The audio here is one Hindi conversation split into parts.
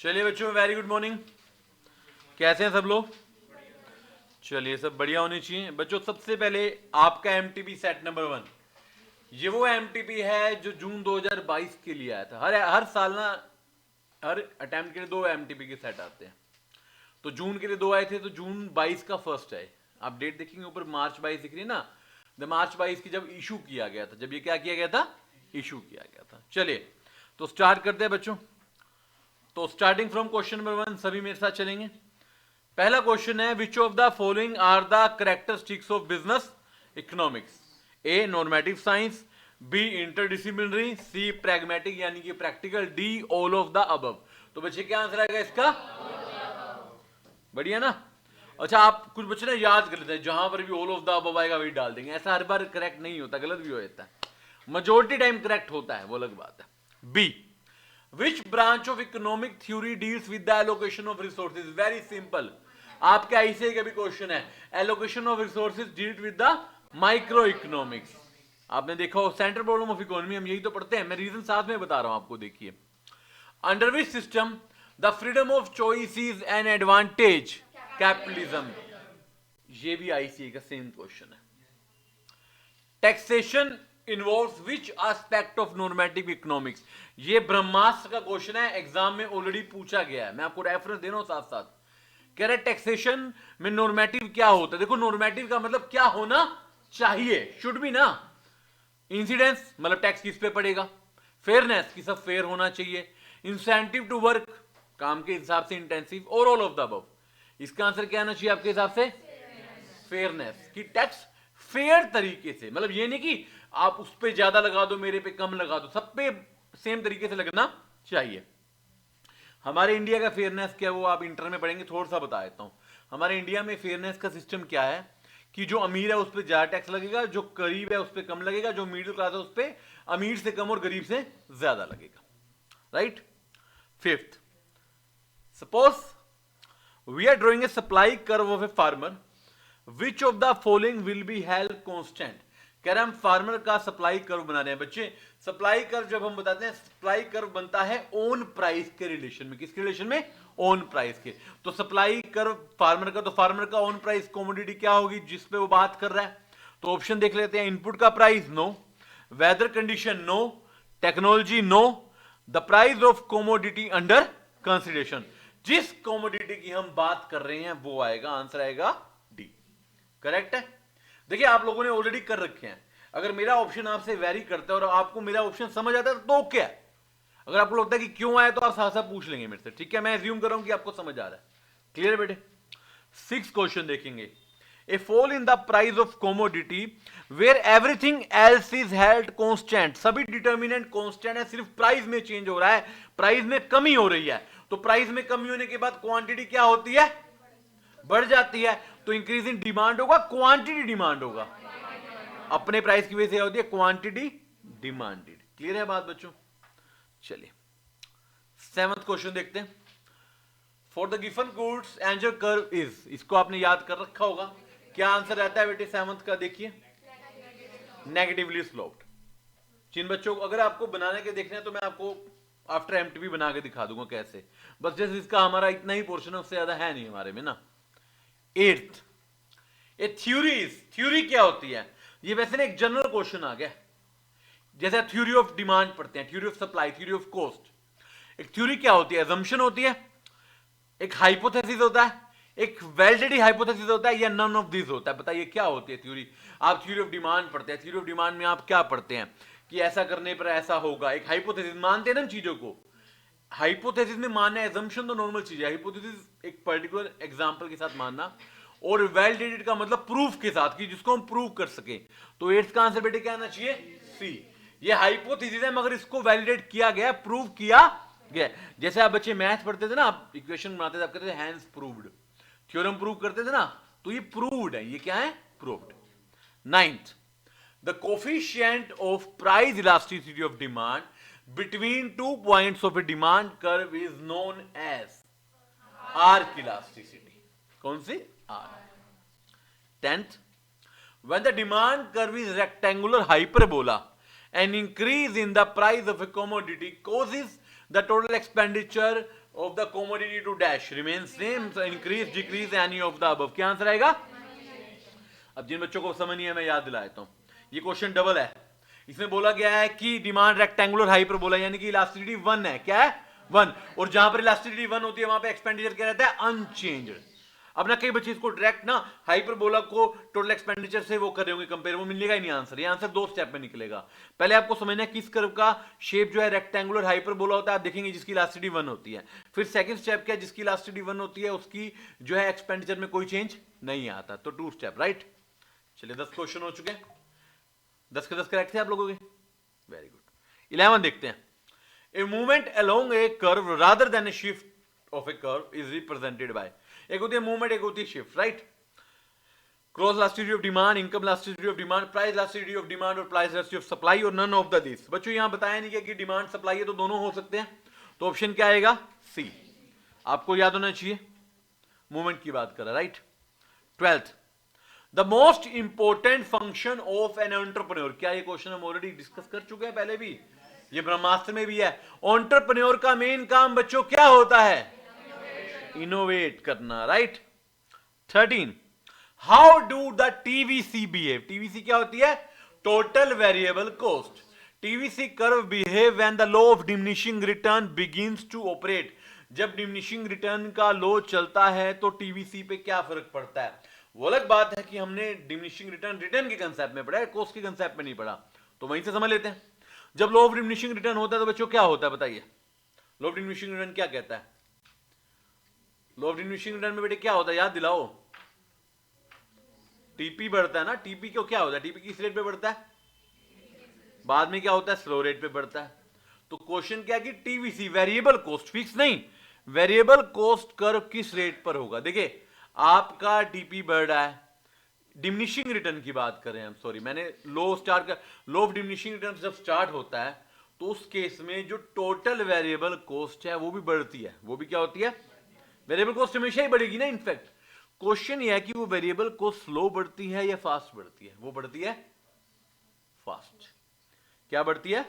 चलिए बच्चों, वेरी गुड मॉर्निंग। कैसे हैं सब लोग? चलिए, सब बढ़िया होने चाहिए बच्चों। सबसे पहले आपका एमटीपी सेट नंबर 1, ये वो एमटीपी है जो जून 2022 के लिए आया था। हर साल ना, हर अटेम्प्ट के लिए 2 एमटीपी के सेट आते हैं। तो जून के लिए 2 आए थे, तो जून 22 का फर्स्ट है। आप डेट देखेंगे ऊपर मार्च 22 दिख रही है ना, द मार्च 22 की जब इशू किया गया था, जब ये क्या किया गया था, इशू किया गया था। चलिए तो स्टार्ट करते हैं बच्चों। तो स्टार्टिंग फ्रॉम क्वेश्चन नंबर 1, सभी मेरे साथ चलेंगे। पहला क्वेश्चन है, which of the following are the characteristics of business economics? A normative science, B interdisciplinary, C pragmatic यानी कि practical, D all of the above. तो बच्चे क्या आंसर आएगा इसका? बढ़िया ना। अच्छा, आप कुछ बच्चे ना याद कर लेते हैं, जहां पर भी ऑल ऑफ द अबव आएगा वही डाल देंगे। ऐसा हर बार करेक्ट नहीं होता, गलत भी हो जाता है। मेजोरिटी टाइम करेक्ट होता है, वो अलग बात है। B, which branch of economic theory deals with the allocation of resources? Very simple, आपके आईसीआई का भी क्वेश्चन है, allocation of resources deals with the microeconomics। आपने देखा हो सेंट्रल प्रॉब्लम ऑफ इकोनॉमी, हम यही तो पढ़ते हैं। मैं रीजन साथ में बता रहा हूं आपको। देखिए, under which system the freedom of choice is an advantage? Capitalism. ये भी आईसीआई का सेम क्वेश्चन है। Taxation involves which aspect of normative economics? ये ब्रह्मास्त्र का क्वेश्चन है, एग्जाम में ऑलरेडी पूछा गया है। मैं आपको रेफरेंस दे रहा हूं साथ साथ। कह रहे टैक्सेशन में नॉर्मेटिव क्या होता है। देखो, नॉर्मेटिव का मतलब क्या होना चाहिए, शुड बी ना। इंसिडेंस मतलब टैक्स किस पे पड़ेगा, फेयरनेस की सब फेयर होना चाहिए, इंसेंटिव टू वर्क काम के हिसाब से इंटेंसिव, और ऑल ऑफ द अबव। इसका आंसर क्या आना चाहिए आपके हिसाब से? फेयरनेस की टैक्स फेयर तरीके से, मतलब ये नहीं कि आप उस पे ज्यादा लगा दो, मेरे पे कम लगा दो, सब पे सेम तरीके से लगना चाहिए। हमारे इंडिया का फेयरनेस क्या है, वो आप इंटर में पढ़ेंगे, थोड़ा सा बता देता हूं। हमारे इंडिया में फेयरनेस का सिस्टम क्या है कि जो अमीर है उस पर ज्यादा टैक्स लगेगा, जो गरीब है उस पर कम लगेगा, जो मिडिल क्लास है उस पर अमीर से कम और गरीब से ज्यादा लगेगा। Right. Fifth, suppose we are drawing a supply curve of a farmer, which of the following will be held constant? कह रहे हम फार्मर का सप्लाई कर्व बना रहे हैं। बच्चे, सप्लाई कर्व जब हम बताते हैं, सप्लाई कर्व बनता है ओन प्राइस के रिलेशन में। किसके रिलेशन में? ओन प्राइस के। तो सप्लाई कर्व फार्मर का, तो फार्मर का ओन प्राइस कमोडिटी क्या होगी जिस पे वो बात कर रहा है? तो ऑप्शन देख लेते हैं। इनपुट का price no, weather condition no, technology no, the price of commodity under consideration. जिस कमोडिटी की हम बात कर रहे हैं वो आएगा, आंसर आएगा डी। करेक्ट है। देखिए, आप लोगों ने ऑलरेडी कर रखे हैं। अगर मेरा ऑप्शन आपसे वेरी करता है और आपको मेरा ऑप्शन समझ आता है तो क्या है? अगर आपको लगता है कि क्यों आया तो आप साथ साथ पूछ लेंगे मेरे से, ठीक है? मैं एज्यूम कर रहा हूं कि आपको समझ आ रहा है। क्लियर बेटे? 6 क्वेश्चन देखेंगे। A fall in the price of commodity where everything else is held constant. सभी डिटर्मिनेंट कांस्टेंट है, सिर्फ प्राइस में चेंज हो रहा है, प्राइस में कमी हो रही है। तो प्राइस में कमी होने के बाद क्वांटिटी क्या होती है? बढ़ जाती है। तो इंक्रीज इन डिमांड होगा, क्वांटिटी डिमांड होगा। अपने प्राइस की वजह से होती है क्वांटिटी डिमांडेड। क्लियर है बात बच्चों? चलिए 7th क्वेश्चन देखते हैं। For the given goods angel curve is, इसको आपने याद कर रखा होगा। क्या आंसर रहता है बेटे 7th का? देखिए, नेगेटिवली स्लोप्ड। जिन बच्चों को अगर आपको बनाने के देखने हैं तो मैं आपको आफ्टर एमटीपी बना के दिखा दूंगा कैसे। बस जैसे इसका हमारा इतना ही पोर्शन है, उससे ज्यादा है नहीं हमारे में ना। 8th, ए थ्योरी क्या होती है? ये वैसे ना एक जनरल क्वेश्चन आ गया, जैसे थ्योरी ऑफ डिमांड पढ़ते हैं, theory of supply, theory of cost. एक थ्योरी क्या होती है? अजम्पशन होती है, एक हाइपोथेसिस होता है, एक वैलिडिटी हाइपोथेसिस होता है, या नन ऑफ दिस होता है। बताइए क्या होती है थ्योरी? आप थ्योरी ऑफ डिमांड पढ़ते हैं, थ्योरी ऑफ डिमांड में आप क्या पढ़ते हैं कि ऐसा करने पर ऐसा होगा। एक हाइपोथेसिस मानते हैं ना चीजों को, हाइपोथेसिस में मानना, एजम्पशन तो नॉर्मल चीज है, हाइपोथेसिस एक पर्टिकुलर एग्जांपल के साथ मानना, और वैलिडेटेड का मतलब प्रूफ के साथ कि जिसको हम प्रूव कर सके। तो 8th का आंसर बेटे क्या आना चाहिए? सी। ये हाइपोथेसिस है मगर इसको वैलिडेट किया गया, प्रूव किया गया। जैसे आप बच्चे मैथ पढ़ते थे ना, आप इक्वेशन बनाते थे, आप कहते थे हैंस प्रूव्ड, थ्योरम प्रूव करते थे ना, तो ये प्रूव्ड है। ये क्या है? Proved. 9th, the coefficient of price elasticity of demand between 2 points of a demand curve is known as arc elasticity. कौन सी? R. 10th, when the demand curve is rectangular hyperbola, an increase in the price of a commodity causes the total expenditure of the commodity to dash remain same, increase decrease any of the above. क्या आंसर आएगा? अब जिन बच्चों को समझ नहीं है मैं याद दिला देता हूं, ये क्वेश्चन डबल है। इसमें बोला गया है कि डिमांड रेक्टेंगुलर हाइपरबोला यानी कि इलास्टिसिटी 1 है। क्या है? 1। और जहां पर इलास्टिसिटी 1 होती है वहां पे एक्सपेंडिचर क्या रहता है? अनचेंज्ड। अब ना कई बच्चे इसको डायरेक्ट ना हाइपरबोला को टोटल एक्सपेंडिचर से वो कर रहे होंगे कंपेयर, वो मिलेगा ही नहीं आंसर। ये आंसर 2 स्टेप में निकलेगा। पहले आपको समझना है किस कर्व का शेप जो है रेक्टेंगुलर हाइपरबोला होता है, आप देखेंगे जिसकी इलास्टिसिटी 1 होती है। फिर सेकंड स्टेप क्या है? जिसकी इलास्टिसिटी 1 होती है उसकी जो है एक्सपेंडिचर में कोई चेंज नहीं आता। तो 2 स्टेप, राइट। चलिए 10 क्वेश्चन हो चुके हैं। 10 के 10 करेक्ट थे आप लोगों के? Very good. 11 देखते हैं। A movement along a curve rather than a shift of a curve is represented by, एक होती है मूवमेंट, एक होती है shift, right. Cross elasticity of demand, income elasticity of demand, price elasticity of demand और प्राइस इलास्टिसिटी ऑफ सप्लाई, और नन ऑफ द दिस। बच्चों यहां बताया नहीं कि डिमांड सप्लाई है तो दोनों हो सकते हैं, तो ऑप्शन क्या आएगा? सी। आपको याद होना चाहिए, मूवमेंट की बात कर रहा है, right. 12th, the most important function of an entrepreneur. क्या ये क्वेश्चन हम ऑलरेडी डिस्कस कर चुके हैं पहले भी, ये ब्रह्मास्त्र में भी है। एंटरप्रेन्योर का मेन काम बच्चों क्या होता है? इनोवेट करना, right. 13, how do the TVC behave. TVC क्या होती है? Total variable cost. TVC curve behave when the law of diminishing return begins to operate. जब डिमिनिशिंग रिटर्न का लॉ चलता है तो टीवीसी पे क्या फर्क पड़ता है? वो अलग बात है कि हमने डिमिनिशिंग रिटर्न के कंसेप्ट में पढ़ा है, कॉस्ट के कंसेप्ट में नहीं पढ़ा, तो वहीं से समझ लेते हैं। जब लॉ ऑफ डिमिनिशिंग रिटर्न होता है तो बच्चों क्या होता है बताइए? लॉ ऑफ डिमिनिशिंग रिटर्न क्या कहता है? लॉ ऑफ डिमिनिशिंग रिटर्न में बेटे क्या होता है? याद दिलाओ। टीपी बढ़ता है ना। टीपी क्यों क्या होता है? टीपी किस रेट पे बढ़ता है? बाद में क्या होता है? स्लो रेट पे बढ़ता है। तो क्वेश्चन क्या है कि टीवीसी वेरिएबल कॉस्ट, फिक्स नहीं, वेरिएबल कॉस्ट कर्व किस रेट पर होगा? देखिए आपका टीपी बढ़ रहा है, डिमिनिशिंग रिटर्न की बात कर रहे हैं हम, सॉरी मैंने लो स्टार्ट कर, लो ऑफ डिमिनिशिंग रिटर्न जब स्टार्ट होता है तो उस केस में जो टोटल वेरिएबल कॉस्ट है वो भी बढ़ती है। वो भी क्या होती है? वेरिएबल कॉस्ट हमेशा ही बढ़ेगी ना। इनफैक्ट क्वेश्चन ये है कि वो वेरिएबल कॉस्ट स्लो बढ़ती है या फास्ट बढ़ती है? वो बढ़ती है फास्ट। क्या बढ़ती है?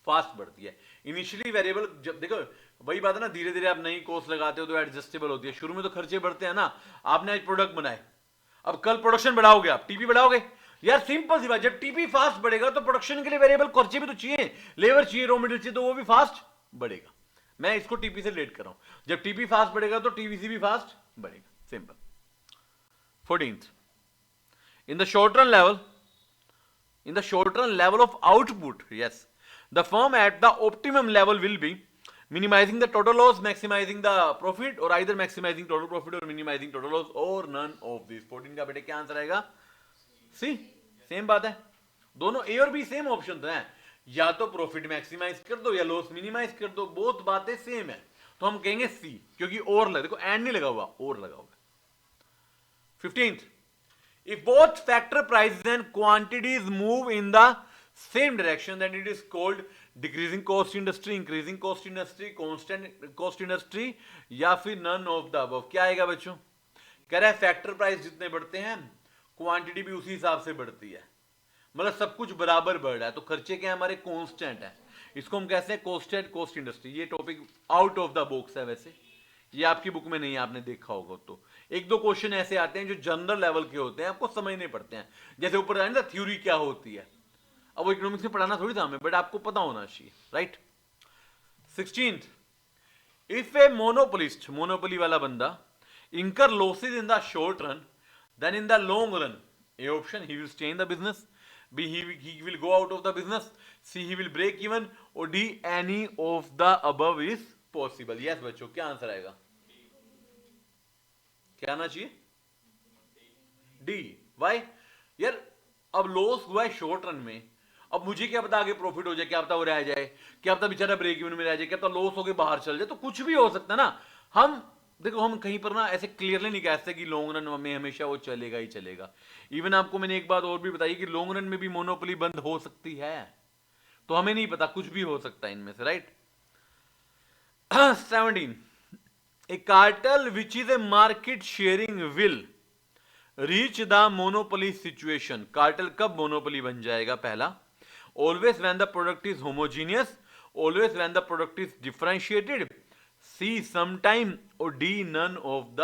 फास्ट बढ़ती है। इनिशियली वेरिएबल, जब देखो वही बात है ना, धीरे धीरे आप नई कॉस्ट लगाते हो तो एडजस्टेबल होती है। शुरू में तो खर्चे बढ़ते हैं ना। आपने आज प्रोडक्ट बनाए, अब कल प्रोडक्शन बढ़ाओगे, आप टीपी बढ़ाओगे यार, सिंपल सी बात। जब टीपी फास्ट बढ़ेगा तो प्रोडक्शन के लिए वेरिएबल खर्चे भी तो चाहिए, लेबर चाहिए, रॉ मटेरियल चाहिए, तो वो भी फास्ट बढ़ेगा। मैं इसको टीपी से रिलेट कर रहा हूं। जब टीपी फास्ट बढ़ेगा तो टीवीसी भी फास्ट बढ़ेगा, simple. 14th, in the short run level of output, yes, the firm at the optimum level will be minimizing the total loss, maximizing the profit, or either maximizing total profit or minimizing total loss, or none of these। 14 का बेटे क्या आंसर आएगा? सी। सेम बात है, दोनों ए और बी सेम ऑप्शन हैं, या तो प्रॉफिट मैक्सिमाइज कर दो या लॉस मिनिमाइज कर दो, बोथ बातें सेम है, तो हम कहेंगे सी, क्योंकि और लगा, देखो एंड नहीं लगा हुआ, और लगा हुआ। 15th, if both factor prices and quantities move in the same direction, then it is called decreasing cost industry, increasing cost industry, constant cost industry, या फिर none of the above। क्या आएगा बच्चों? कह रहा है फैक्टर प्राइस जितने बढ़ते हैं क्वांटिटी भी उसी हिसाब से बढ़ती है, मतलब सब कुछ बराबर बढ़ रहा है, तो खर्चे क्या हमारे कांस्टेंट है। इसको हम कहते हैं कांस्टेंट कॉस्ट इंडस्ट्री। ये topic out of the box है, वैसे ये आपकी बुक में नहीं है, आपने देखा होगा। तो एक दो क्वेश्चन ऐसे आते हैं जो जनरल लेवल के होते हैं, आपको समझने पड़ते हैं। जैसे ऊपर ना थ्योरी क्या होती है, अब वो इकोनॉमिक्स में पढ़ाना थोड़ी था हमें, बट आपको पता होना चाहिए, right. 16th, if A monopolist, monopoly वाला बंदा, incur losses in the short run, then in the long run, A option, he will stay in the business, B, he will go out of the business, C, he will break even, or D, any of the above is possible। yes बच्चों, क्या आंसर आएगा? क्या आना चाहिए? डी। वाई? यार अब लॉस हुआ है शॉर्ट रन में, अब मुझे क्या पता आगे प्रॉफिट हो जाए, क्या पता वो रह जाए, क्या पता बेचारा ब्रेक इवन में रह जाए, क्या पता लॉस होके बाहर चल जाए, तो कुछ भी हो सकता है ना। हम देखो, हम कहीं पर ना ऐसे क्लियरली नहीं कह सकते कि लॉन्ग रन में हमेशा वो चलेगा ही चलेगा। इवन आपको मैंने एक बात और भी बताई कि लॉन्ग रन में भी मोनोपोली बंद हो सकती है, तो हमें नहीं पता, कुछ भी हो सकता है इनमें से, right. 17, a cartel which is a market sharing will reach the monopoly situation. Cartel कब मोनोपोली बन जाएगा? पहला, always when the product is homogeneous, always when the product is differentiated, C sometime और D none of the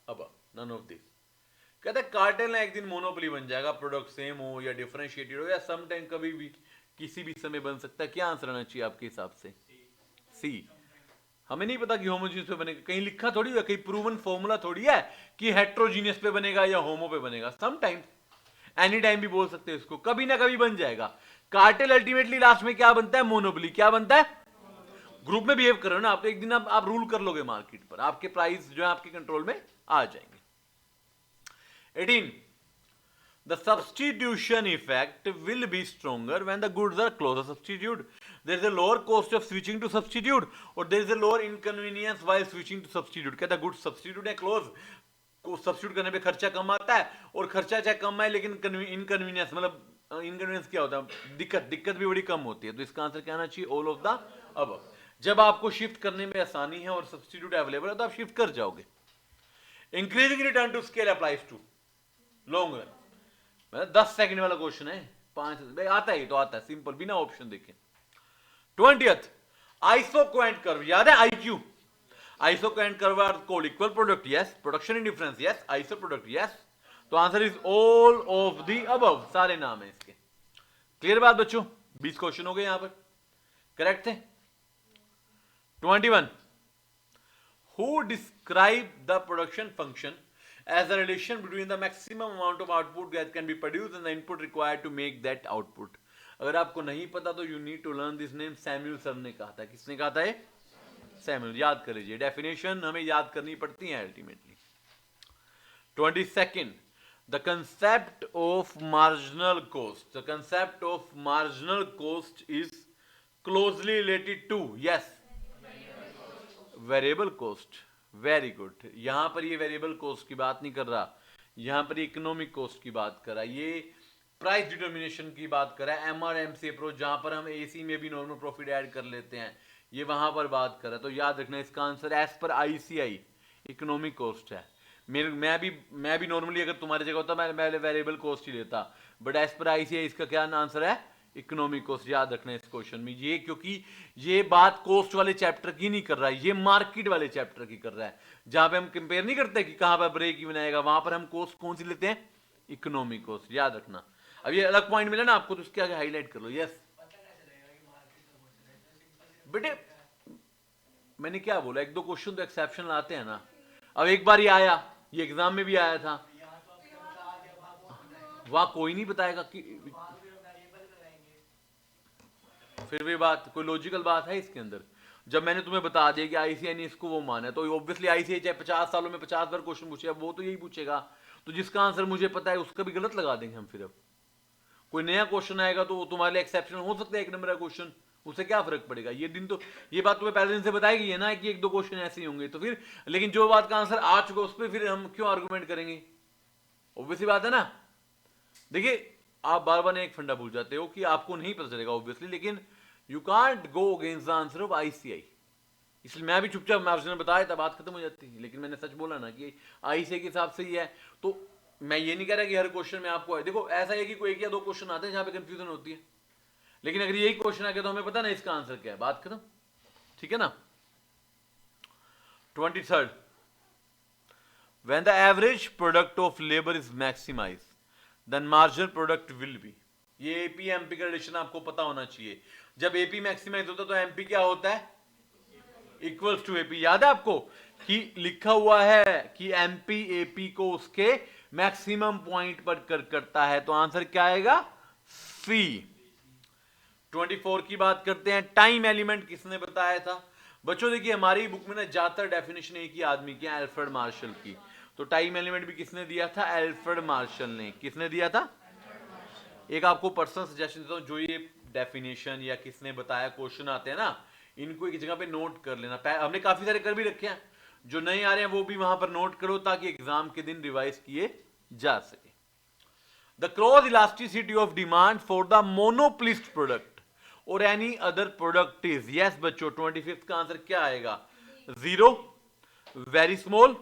above, none of this. कहता है कार्टेल ना एक दिन मोनोपोली बन जाएगा, प्रोडक्ट सेम हो या डिफरेंशिएटेड हो या समटाइम कभी भी किसी भी समय बन सकता है। क्या आंसर आना चाहिए आपके हिसाब से? सी। हमें नहीं पता कि होमोजीनियस पे बनेगा, कहीं लिखा थोड़ी है, कहीं प्रूवन फॉर्मूला थोड़ी है कि हेट्रोजीनियस पे बनेगा या होमो पे बनेगा। समटाइम, एनी टाइम भी बोल सकते हैं इसको, कभी ना कभी बन जाएगा। कार्टेल अल्टीमेटली लास्ट में क्या बनता है? मोनोपोली। क्या बनता है? ग्रुप में बिहेव कर रहे हो ना आप, एक दिन आप रूल कर लोगे मार्केट पर, आपके प्राइस जो है आपके कंट्रोल में आ जाएंगे। 18. The substitution effect will be stronger when the goods are closer substituted. There is a lower cost of switching to substitute, or there is a lower inconvenience while switching to substitute. कहता है goods substitute है, close को सब्स्टिट्यूट करने पे खर्चा कम आता है, और खर्चा चाहे कम है लेकिन इनकन्वीनियंस, मतलब इनकन्वीनियंस क्या होता है? दिक्कत भी बड़ी कम होती है। तो इसका आंसर क्या आना चाहिए? All of the above. जब आपको शिफ्ट करने में आसानी है और सब्स्टिट्यूट अवेलेबल है तो आप शिफ्ट कर जाओगे। Increasing return to scale applies to long run. मतलब 10 सेकंड वाला क्वेश्चन है, 5 आता है, तो आता है सिंपल, बिना ऑप्शन देखे। 20th, आइसोक्वेंट कर्व, याद है IQ? Isoquant curve are called equal product, yes. Production indifference, yes. Iso product, yes. तो answer is all of the above, सारे नाम है इसके। क्लियर बात बच्चों? 20 क्वेश्चन हो गए यहां पर, करेक्ट थे। 21, who describe the production function as the relation between the maximum amount of output that can be produced and the input required to make that output. अगर आपको नहीं पता तो you need to learn this name. Samuel sir ने कहा था। किसने कहा था ये? सैमुअल। याद कर लीजिए, डेफिनेशन हमें याद करनी पड़ती है ultimately. 22nd, the concept of marginal cost. The concept of marginal cost is closely related to, yes, variable cost. Very good. यहां पर ये वेरिएबल कॉस्ट की बात नहीं कर रहा, यहां पर इकोनॉमिक कॉस्ट की बात कर रहा है, ये प्राइस डिटर्मिनेशन की बात कर रहा है। MRMC अप्रोच जहां पर हम एसी में भी नॉर्मल प्रॉफिट ऐड कर लेते हैं, ये वहां पर बात कर रहा है। तो याद रखना इसका answer as per ICI economic cost है। मैं भी नॉर्मली अगर तुम्हारी जगह होता मैं वेरिएबल कॉस्ट ही लेता, बट एज पर ICI इसका क्या आंसर है? Economic cost. याद रखना इस क्वेश्चन में ये, क्योंकि ये बात कॉस्ट वाले चैप्टर की नहीं कर रहा है, ये मार्केट वाले चैप्टर की कर रहा है, जहां पे हम कंपेयर नहीं करते कि कहां पर ब्रेक इवन आएगा, वहां पर हम कॉस्ट कौन सी लेते हैं? Economic cost. याद रखना। अब ये अलग पॉइंट मिला ना आपको, तो उसके आगे हाईलाइट कर लो। यस बेटे, मैंने क्या बोला, एक दो क्वेश्चन तो एक्सेप्शन आते हैं ना। अब एक बार ये आया, ये एग्जाम में भी आया था, वहां कोई नहीं बताएगा कि फिर भी बात कोई लॉजिकल बात है इसके अंदर। जब मैंने तुम्हें बता दिया कि ICI ने इसको वो माना है, तो ऑब्वियसली ICI चाहे 50 सालों में 50 बार क्वेश्चन पूछे, वो तो यही पूछेगा, तो जिसका आंसर मुझे पता है उसका भी गलत लगा देंगे हम। फिर अब कोई नया क्वेश्चन आएगा तो तुम्हारे लिए एक्सेप्शन हो सकता है, 1 नंबर का क्वेश्चन, उससे क्या फर्क पड़ेगा? ये दिन तो ये बात तुम्हें पहले दिन से बताई गई है ना कि 1-2 क्वेश्चन ऐसे ही होंगे, तो फिर लेकिन जो बात का आंसर आ चुका उस पर फिर हम क्यों आर्गूमेंट करेंगे? ऑब्वियसली बात है ना। देखिए, आप बार बार एक फंडा भूल जाते हो कि आपको नहीं पता चलेगा ऑब्वियसली, लेकिन you can't go against the answer of ICI। इसलिए मैं भी चुपचाप मार्जिन बताया था, बात खत्म हो जाती है, लेकिन मैंने सच बोला ना कि ICI के हिसाब से ही है। तो मैं ये नहीं कह रहा कि हर क्वेश्चन में आपको है, देखो ऐसा है कि कोई 1 या 2 क्वेश्चन आते हैं जहां पे कंफ्यूजन होती है, लेकिन अगर यही क्वेश्चन आ गया तो हमें पता ना इसका आंसर क्या है, बात खत्म। ठीक है ना। 23rd, when the average product of labor is maximized, then marginal product will be। ये AP MP का रिलेशन आपको पता होना चाहिए। जब AP मैक्सिमाइज होता है तो MP क्या होता है? Equals to AP। याद है आपको कि लिखा हुआ है कि MP AP को उसके मैक्सिमम पॉइंट पर करता है, तो आंसर क्या आएगा? C। 24 की बात करते हैं। टाइम एलिमेंट किसने बताया था? बच्चों देखिए, हमारी बुक में ना ज्यादातर डेफिनेशन एक ही आदमी की, अल्फ्रेड मार्शल की। तो टाइम एलिमेंट भी किसने दिया था? अल्फ्रेड मार्शल ने। किसने दिया था? एक आपको पर्सनल सजेशन देता हूं, जो ये डेफिनेशन या किसने बताया क्वेश्चन आते हैं ना, इनको एक जगह पे नोट कर लेना। हमने काफी सारे कर भी रखे हैं, जो नहीं आ रहे हैं वो भी वहां पर नोट करो ताकि एग्जाम के दिन रिवाइज किए जा सके। The cross elasticity of demand for the monopolist product और any other product is, yes बच्चों, 25th का आंसर क्या आएगा? 0, वेरी स्मॉल,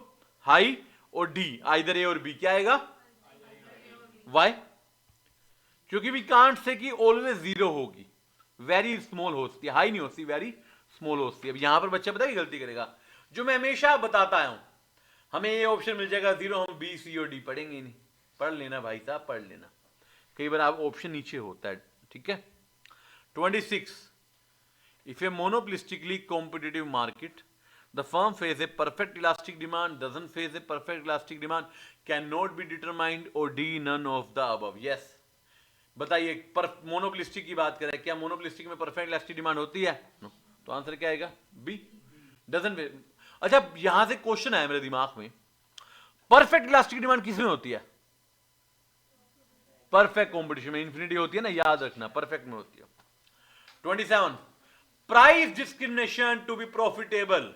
हाई और डी, आइदर ए और बी। क्या आएगा? वाई? क्योंकि वी कांट से कि ऑलवेज 0 होगी, वेरी स्मॉल हो सकती है, हाई नहीं होती, वेरी स्मॉल हो सकती है। अब यहां पर बच्चा पता है गलती करेगा, जो मैं हमेशा बताता हूं, हमें ये ऑप्शन मिल जाएगा 0, हम बी सी और डी पढ़ेंगे ही नहीं। पढ़ लेना भाई साहब, पढ़ लेना, कई बार आप ऑप्शन नीचे होता है, ठीक है। 26, if a monopolistically competitive market, the firm face a perfect elastic demand, doesn't face a perfect elastic demand, cannot be determined, or D, none of the above. Yes, बताइए, मोनोपोलिस्टिक की बात करें, क्या मोनोपोलिस्टिक में परफेक्ट इलास्टिक डिमांड होती है? no. तो आंसर क्या आएगा? B, doesn't. अच्छा, यहां से क्वेश्चन आया मेरे दिमाग में, परफेक्ट इलास्टिक डिमांड किसमें होती है? परफेक्ट कॉम्पिटिशन में इन्फिनिटी होती है ना, याद रखना, परफेक्ट में होती है। 27, price discrimination to be profitable,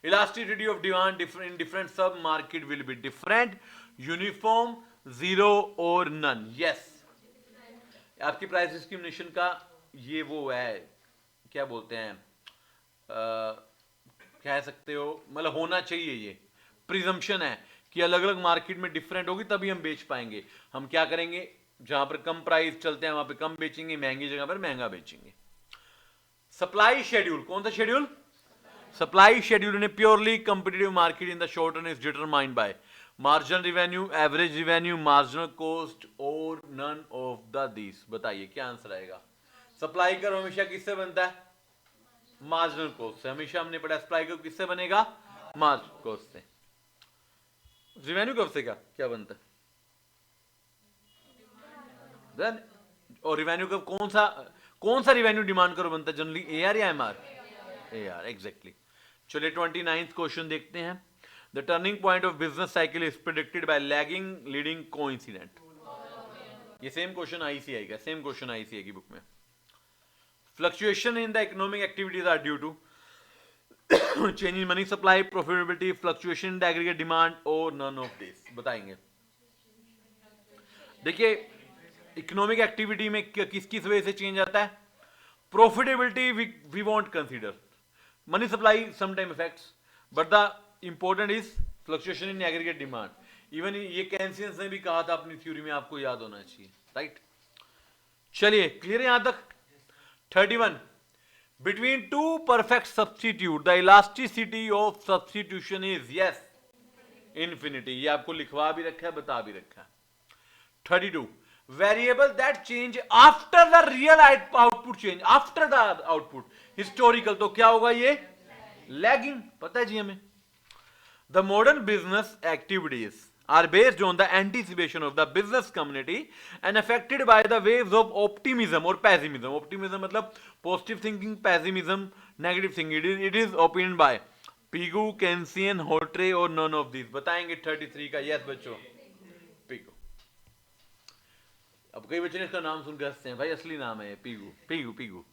elasticity of demand in different sub market will be different, uniform, 0 और नन। यस, आपकी प्राइस डिस्क्रिमिनेशन का ये वो है, क्या बोलते हैं, कह सकते हो, मतलब होना चाहिए, ये प्रिजम्पशन है कि अलग अलग मार्केट में डिफरेंट होगी तभी हम बेच पाएंगे। हम क्या करेंगे, जहां पर कम प्राइस चलते हैं वहां पे कम बेचेंगे, महंगी जगह पर महंगा बेचेंगे। सप्लाई शेड्यूल, कौन सा schedule? Supply schedule in A purely competitive market in the short run is determined by marginal revenue, average revenue, marginal cost और नन ऑफ द दिस। बताइए क्या आंसर आएगा? सप्लाई कर हमेशा किससे बनता है? मार्जिनल कॉस्ट से। हमेशा हमने पढ़ा सप्लाई कर किससे बनेगा? मार्जिनल कॉस्ट से। रिवेन्यू कब से क्या बनता है? देन, और रिवेन्यू कब, कौन सा रिवेन्यू डिमांड करो बनता है जनरली? एआर या एमआर? AR, exactly. चलिए 29th क्वेश्चन देखते हैं। The turning point of business cycle is predicted by lagging leading coincident. ये सेम क्वेश्चन आईसीआई का, सेम क्वेश्चन आईसीआई की बुक में। Fluctuation in the economic activities are due to change in money supply, profitability, fluctuation in the aggregate demand और नन ऑफ दिस। बताएंगे। देखिए, इकोनॉमिक एक्टिविटी में किस किस वजह से चेंज आता है? Profitability we want consider, money supply sometime effects, but the important is fluctuation in aggregate demand. Even ये केन्सियंस ने भी कहा था अपनी थ्योरी में, आपको याद होना चाहिए, राइट। चलिए, क्लियर है यहां तक? 31, between two perfect substitute the elasticity of substitution is, yes, infinity. ये आपको लिखवा भी रखा है, बता भी रखा है। 32, variable that change after the real output change, after the output, historical, तो क्या होगा ये? लैगिंग, पता है जी हमें। The modern business activities are based on the anticipation of the business community and affected by the waves of optimism or pessimism. Optimism मतलब positive thinking, pessimism negative thinking. It is opined by Pigou, Keynesian, Hawtrey और none of these. बताएंगे 33 का? यस बच्चों, पिगू। अब कई बच्चे ने इसका नाम सुनकर हंसते हैं, भाई असली नाम है Pigou, Pigou, Pigou.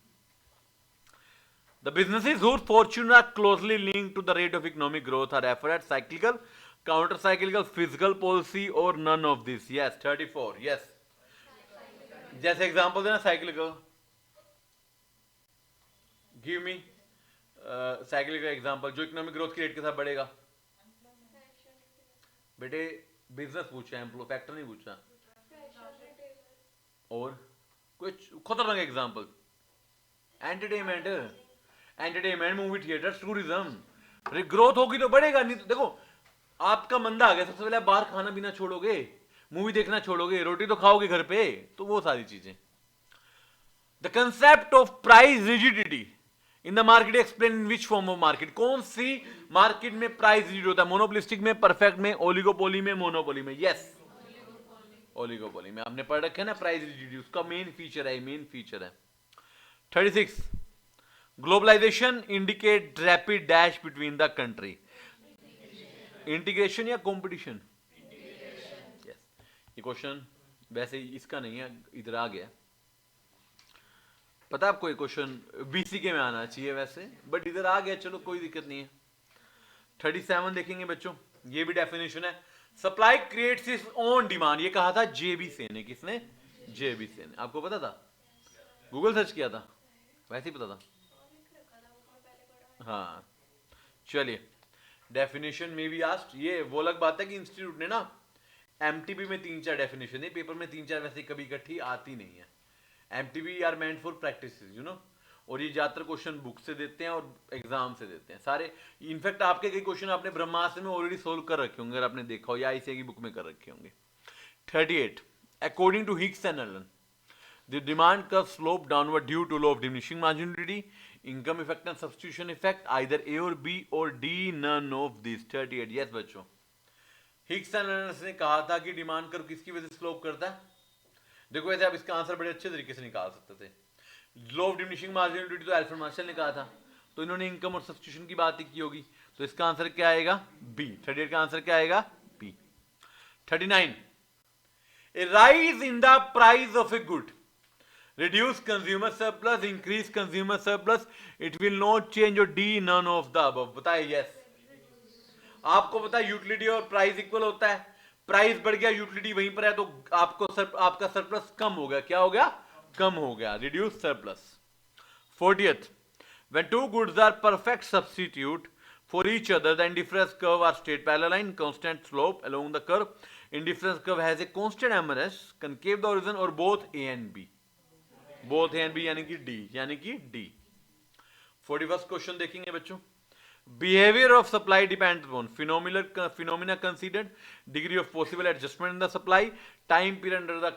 The businesses whose fortunes are closely linked to the rate of economic growth are referred as cyclical, counter cyclical, fiscal policy और none of this. Yes, 34. Yes. जैसे एग्जांपल देना cyclical, give me cyclical example जो इकोनॉमिक ग्रोथ की रेट के साथ बढ़ेगा। बेटे बिजनेस पूछा है, फैक्टर नहीं पूछा। और कुछ खतरनाक example, entertainment, movie theatre, tourism. Growth होगी तो बढ़ेगा, नहीं तो देखो आपका मंदा आ गया, सबसे पहले आप बाहर खाना पीना छोड़ोगे, मूवी देखना छोड़ोगे, रोटी तो खाओगे घर पे, तो वो सारी चीजें। The concept of price rigidity in the market explain in which form of market? कौन सी मार्केट में प्राइस रिजिड होता है? मोनोपोलिस्टिक में, परफेक्ट में, ओलिगोपोली में, मोनोपोली में? यस, ओलिगोपोली में। आपने पढ़ रखे है ना प्राइस रिजिडिटी, उसका मेन फीचर है, मेन फीचर है। 36, globalisation indicate rapid dash between the country, integration या कंपटीशन? यस, ये क्वेश्चन वैसे इसका नहीं है, इधर आ गया, पता है आपको? ये क्वेश्चन बीसीके में आना चाहिए वैसे, बट इधर आ गया, चलो कोई दिक्कत नहीं है। 37 देखेंगे बच्चों, ये भी डेफिनेशन है। Supply creates its own demand, ये कहा था जेबी सेन ने। किसने? जेबी सेन ने। आपको पता था? गूगल सर्च किया था? वैसे ही पता था? हाँ, चलिए, डेफिनेशन में भी आस्ट, ये वो अलग बात है कि इंस्टीट्यूट ने ना एमटीबी में 3-4 डेफिनेशन है, पेपर में 3-4 वैसे कभी इकट्ठी आती नहीं है। MTB are meant for practice, you know. और ये ज्यादातर क्वेश्चन बुक से देते हैं और एग्जाम से देते हैं सारे। इनफैक्ट आपके कई क्वेश्चन आपने ब्रह्मास्त्र में ऑलरेडी सोल्व कर रखे होंगे अगर आपने देखा हो, या आईसीए की बुक में कर रखे होंगे। 38, according to Hicks and Allen, the demand curve slope downward due to law of diminishing marginality, income effect and substitution effect, either A or B or D, none of these। 38, yes बच्चों, हिग्स एंड एलन ने कहा था कि डिमांड कर्व किसकी वजह से स्लोप करता है। देखो वैसे आप इसका आंसर बड़े अच्छे तरीके से निकाल सकते थे। लॉ ऑफ डिमिनिशिंग मार्जिनलिटी तो अल्फ्रेड मार्शल ने कहा था, तो इन्होंने इनकम और सब्स्टिट्यूशन की बात ही की होगी, तो इसका आंसर क्या आएगा? बी। 38 का आंसर क्या आएगा? B. 39, a rise in the price of a good reduce consumer surplus, increase consumer surplus, it will not change, or D, none of the above। बताइए yes। आपको पता है यूटिलिटी और प्राइस इक्वल होता है, प्राइस बढ़ गया यूटिलिटी वहीं पर है, तो आपका सरप्लस कम हो गया। क्या हो गया? कम हो गया, reduce surplus. 40th, when two goods are perfect substitute for each other, the indifference curve are straight parallel line, constant slope along the curve, indifference curve has a constant MNS, concave the origin, or both A and B। Both A and B यानी कि डी, यानी कि डी। 41st क्वेश्चन देखेंगे बच्चों। Behaviour of supply depends on phenomena considered, degree of possible adjustment in the supply, time period under the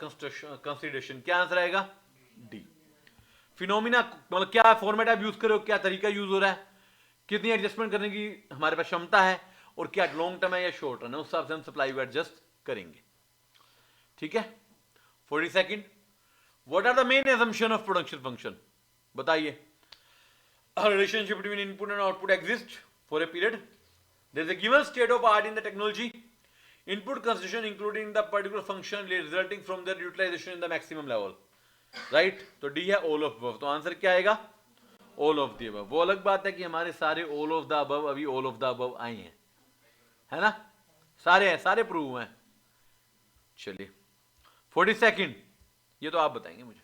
consideration. क्या आंसर आएगा? डी। फिनोमिना मतलब क्या फॉर्मेट आप यूज करो, क्या तरीका यूज हो रहा है, कितनी एडजस्टमेंट करने की हमारे पास क्षमता है, और क्या लॉन्ग टर्म है या शॉर्ट टर्म है, उस हिसाब से हम सप्लाई को एडजस्ट करेंगे। ठीक है। 42nd, what are the main assumption of production function? बताइए। A relationship between input and output exists for a period. There is a given state of art in the technology. Input constitution including the particular function resulting from their utilization in the maximum level. Right? तो D है all of above। तो आंसर क्या आएगा? All of the above। वो अलग बात है कि हमारे सारे all of the above अभी all of the above आए हैं, है ना? सारे हैं, सारे प्रूव हैं। चलिए 42nd, ये तो आप बताएंगे मुझे।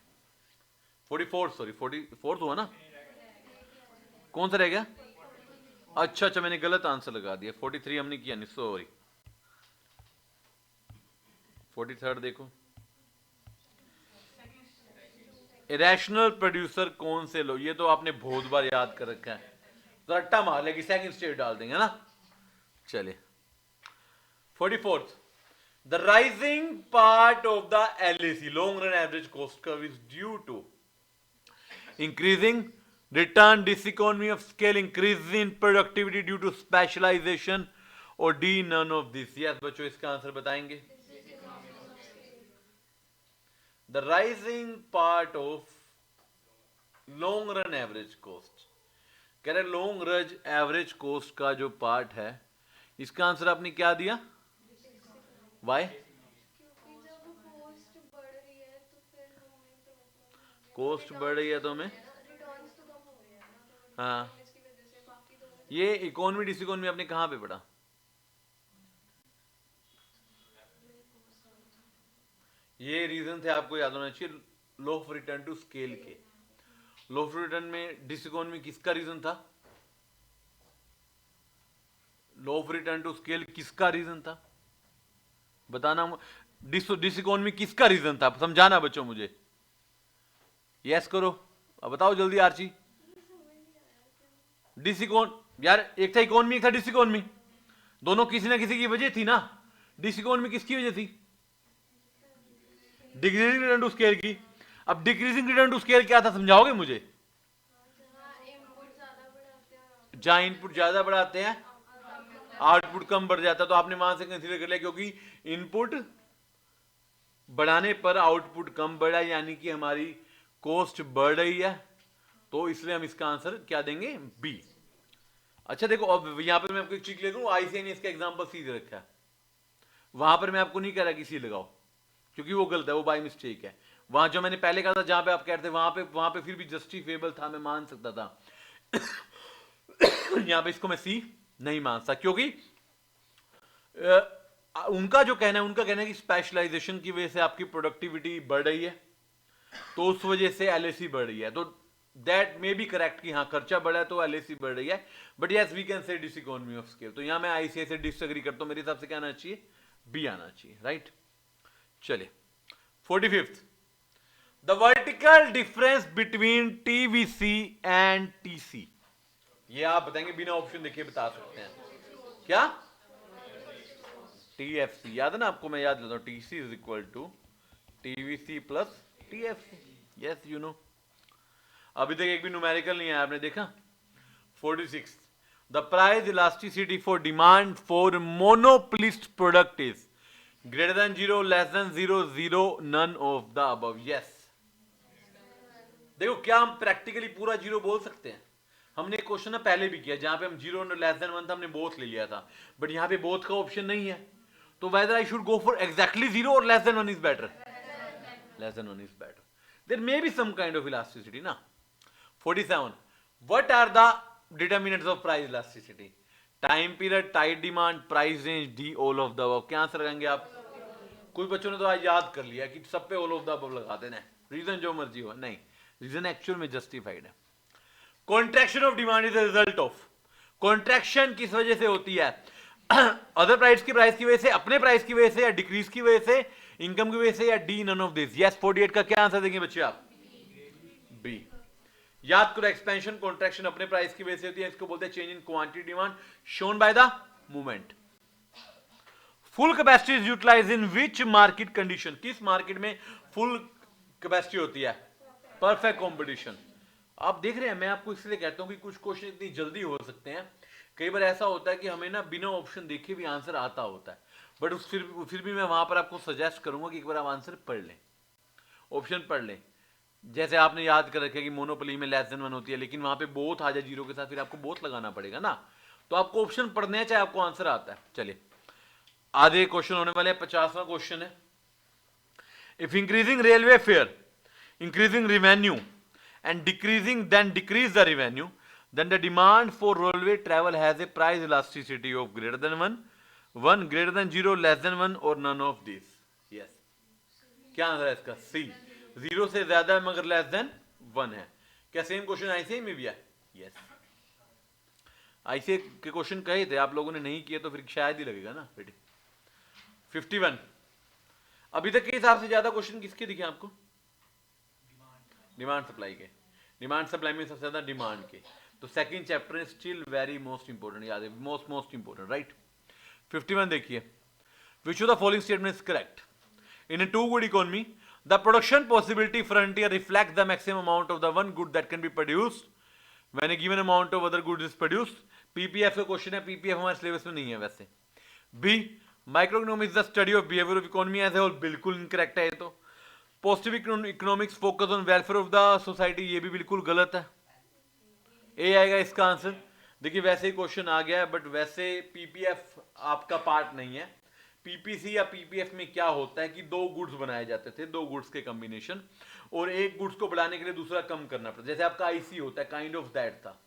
44th हुआ ना? कौन सा रह गया? अच्छा अच्छा, मैंने गलत आंसर लगा दिया। 43 हमने किया नहीं, सॉरी। 43rd देखो। इरेशनल प्रोड्यूसर कौन से लो, ये तो आपने बहुत बार याद कर रखा है, तो रट्टा मार लेगी, सेकंड स्टेट डाल देंगे ना। चलिए 44th, the rising part of the LAC, long run average cost curve, is due to increasing return, diseconomy of scale, increase in productivity due to specialization, or D, none of this। yes बच्चों, इसका आंसर बताएंगे। the rising part of long run average cost, कह रहे लॉन्ग रन एवरेज कोस्ट का जो पार्ट है, इसका आंसर आपने क्या दिया? वाई? कॉस्ट बढ़ रही है तो हमें, हाँ, ये इकोनॉमी डिसइकोनॉमी आपने कहां पे पढ़ा? ये रीजन थे, आपको याद होना चाहिए, law of return to scale के। लॉ ऑफ रिटर्न में डिसइकोनॉमी किसका रीजन था? Law of return to scale किसका रीजन था? बताना। डिसइकोनॉमी किसका रीजन था? समझाना बच्चों मुझे। यस करो, अब बताओ जल्दी आर्ची। यार एक था इकोनॉमी, एक था डिसइकोनॉमी, दोनों किसी ना किसी की वजह थी ना। डिसइकोनॉमी किसकी वजह थी? डिक्रीजिंग रिटर्न टू स्केल की। अब डिक्रीजिंग रिटर्न टू स्केल क्या था, समझाओगे मुझे? जहां इनपुट ज्यादा बढ़ाते हैं आउटपुट कम बढ़ जाता है, तो आपने वहां से कंसीडर कर लिया, क्योंकि इनपुट बढ़ाने पर आउटपुट कम बढ़ा, यानी कि हमारी कॉस्ट बढ़ रही है, तो इसलिए हम इसका आंसर क्या देंगे? बी। अच्छा देखो, अब यहां पर मैं आपको एक चीज ले दूं, आईसीआई ने इसका एग्जांपल सी दे रखा है, वहां पर मैं आपको नहीं कह रहा कि सी लगाओ, क्योंकि वो गलत है, वो बाय मिस्टेक है। वहां जो मैंने पहले कहा था, जहां पे आप कहते थे वहां पे फिर भी जस्टिफिएबल था, मैं मान सकता था। यहां पे इसको मैं सी नहीं मान सकता, क्योंकि उनका जो कहना है, उनका कहना है कि स्पेशलाइजेशन की वजह से आपकी प्रोडक्टिविटी बढ़ रही है, तो उस वजह से एलएसी बढ़ रही है। तो दैट मे बी करेक्ट कि हाँ, खर्चा बढ़ा है तो एलएसी बढ़ रही है, but yes we can say डिसइकोनॉमी of scale. तो यहां मैं आईसीआई से डिसएग्री करता हूं, मेरे हिसाब से क्या आना चाहिए? बी आना चाहिए, राइट। चलिए 45th, the vertical difference between TVC and TC, ये आप बताएंगे बिना ऑप्शन देखे बता सकते हैं क्या? टीएफसी याद है ना आपको, मैं याद लेता हूं, TC is equal to TVC plus TFC, yes you know. अभी तक एक भी न्यूमेरिकल नहीं है, आपने देखा। 46, the price elasticity for demand for monopolist product is greater than 0, less than 0, 0, none of the above, yes. देखो क्या हम प्रैक्टिकली पूरा 0 बोल सकते हैं? हमने एक क्वेश्चन ना पहले भी किया जहां पे हम 0 और लेस देन 1 था, हमने बोथ ले लिया था, बट यहां पे बोथ का ऑप्शन नहीं है, तो whether I should go for exactly 0 और less than 1 is better? Less than 1 is better. There may be some kind of elasticity ना। 47, what are the determinants of price elasticity? Time period, tight demand, price range, D all of the above. क्या आंसर लगाएंगे आप? कुछ बच्चों ने तो आज याद कर लिया कि सब पे ऑल ऑफ द अबव लगा देना है, रीजन जो मर्जी हो, नहीं, रीजन एक्चुअल में जस्टिफाइड है। Contraction of demand is the result of, contraction किस वजह से होती है? अदर प्राइस की वजह से, अपने प्राइस की वजह से, या डिक्रीज की वजह से, इनकम की वजह से, या D none of this. Yes, 48 का क्या आंसर देंगे बच्चे आप? बी। याद करो, एक्सपेंशन कॉन्ट्रैक्शन अपने प्राइस की वजह से होती है, इसको बोलते हैं change in quantity demand shown by the movement. Full capacity is utilise in which market condition? किस मार्केट में फुल कैपेसिटी होती है? Perfect competition. आप देख रहे हैं, मैं आपको इसलिए कहता हूं कि कुछ क्वेश्चन इतनी जल्दी हो सकते हैं, कई बार ऐसा होता है कि हमें ना बिना ऑप्शन देखे भी आंसर आता होता है, बट फिर भी मैं वहां पर आपको सजेस्ट करूंगा कि एक बार आप आंसर पढ़ लें, ऑप्शन पढ़ लें। जैसे आपने याद कर रखा है कि मोनोपोली में लेस देन 1 होती है, लेकिन वहां पे बोथ आ जाए 0 के साथ, फिर आपको बोथ लगाना पड़ेगा ना, तो आपको ऑप्शन पढ़ने हैं चाहे आपको आंसर आता है। चलिए आधे क्वेश्चन होने वाले हैं। 50वां क्वेश्चन है, if increasing railway fair, increasing revenue and decrease the revenue, then the demand for railway travel has a price elasticity of greater than 1, greater than 0, less than 1, or none of these. Yes, क्या आंसर है इसका? सी, 0 से ज्यादा है मगर लेस देन 1 है। क्या सेम क्वेश्चन आईसीआई में भी है? यस, आईसीआई के क्वेश्चन कहे थे, आप लोगों ने नहीं किए तो फिर शायद ही लगेगा ना बेटे। 51, अभी तक के हिसाब से ज्यादा क्वेश्चन किसके दिखे आपको? डिमांड सप्लाई के। डिमांड सप्लाई में सबसे ज्यादा डिमांड के, तो second chapter is still very most important, याद है, मोस्ट इंपोर्टेंट, राइट। 51 देखिए, which of the following statement is correct? In a two good economy the production possibility frontier reflect the maximum amount of the one good that can be produced when a given amount of other goods is produced. PPF का क्वेश्चन है, पीपीएफ हमारे सिलेबस में नहीं है वैसे। B, micro economy is the study of behaviour of economy as a whole, बिल्कुल इनकरेक्ट है ये तो। Positive economics focus on welfare of the society, ये भी बिल्कुल गलत है, ए आएगा इसका आंसर। देखिए वैसे ही क्वेश्चन आ गया है, बट वैसे पीपीएफ आपका पार्ट नहीं है। पीपीसी या पीपीएफ में क्या होता है कि दो गुड्स बनाए जाते थे, दो गुड्स के कॉम्बिनेशन, और एक गुड्स को बढ़ाने के लिए दूसरा कम करना पड़ता, जैसे आपका आईसी होता है, काइंड ऑफ दैट था।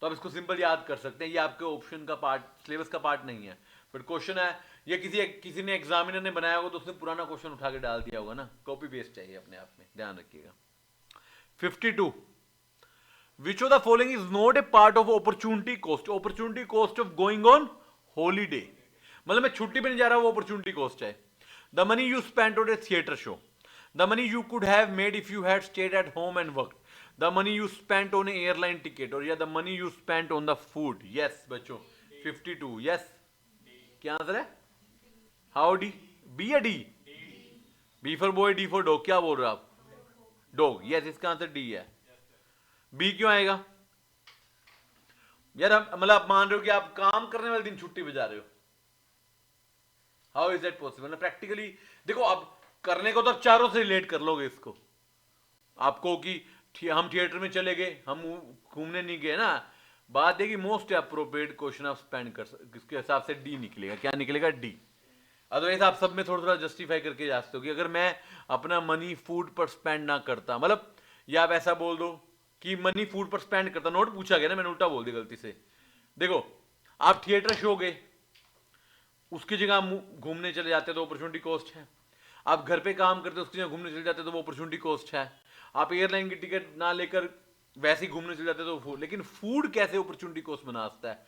तो आप इसको सिंपल याद कर सकते हैं, ये आपके ऑप्शन का पार्ट, सिलेबस का पार्ट नहीं है, बट क्वेश्चन है, ये किसी ने एग्जामिनर ने बनाया होगा तो उसने पुराना क्वेश्चन उठा के डाल दिया होगा ना, कॉपी पेस्ट चाहिए अपने आप में, ध्यान रखिएगा। 52, विच of the following is not a part of opportunity cost? Opportunity cost of going on holiday, मतलब मैं छुट्टी पे नहीं जा रहा, वो अपॉर्चुनिटी कॉस्ट है। The money you spent on A theatre show, the money you could have made if you had stayed at home and work, the money you spent on A airline ticket, और या the money you spent on the food. Yes बच्चों, 52, यस, क्या आंसर है? हाउ डी, बी या D? B for boy, D for dog, क्या बोल रहे हो आप? डॉग, यस, इसका आंसर डी है। बी क्यों आएगा यार? मतलब आप मान रहे हो कि आप काम करने वाले दिन छुट्टी पे जा रहे हो, how is that possible? Practically देखो, अब करने को तो आप चारों से रिलेट कर लोगे इसको, आपको कि हम थिएटर में चले गए, हम घूमने नहीं गए ना, बात है कि मोस्ट अप्रोप्रिएट क्वेश्चन आप स्पेंड कर, इसके हिसाब से डी निकलेगा। क्या निकलेगा? डी। अदरवाइज आप सब में थोड़ा थोड़ा जस्टिफाई करके जा सकते हो कि अगर मैं अपना मनी फूड पर स्पेंड ना करता, मतलब, या आप ऐसा बोल दो कि मनी फूड पर स्पेंड करता, नोट पूछा गया ना, मैंने उल्टा बोल दिया गलती से। देखो, आप थिएटर शो गए, उसकी जगह घूमने चले जाते तो अपॉर्चुनिटी कॉस्ट है। आप घर पे काम करते उसकी जगह घूमने चले जाते तो वो अपॉर्चुनिटी कॉस्ट है। आप एयरलाइन की टिकट ना लेकर वैसे ही घूमने चले जाते तो फूड, लेकिन फूड कैसे अपॉर्चुनिटी कॉस्ट बना सकता है?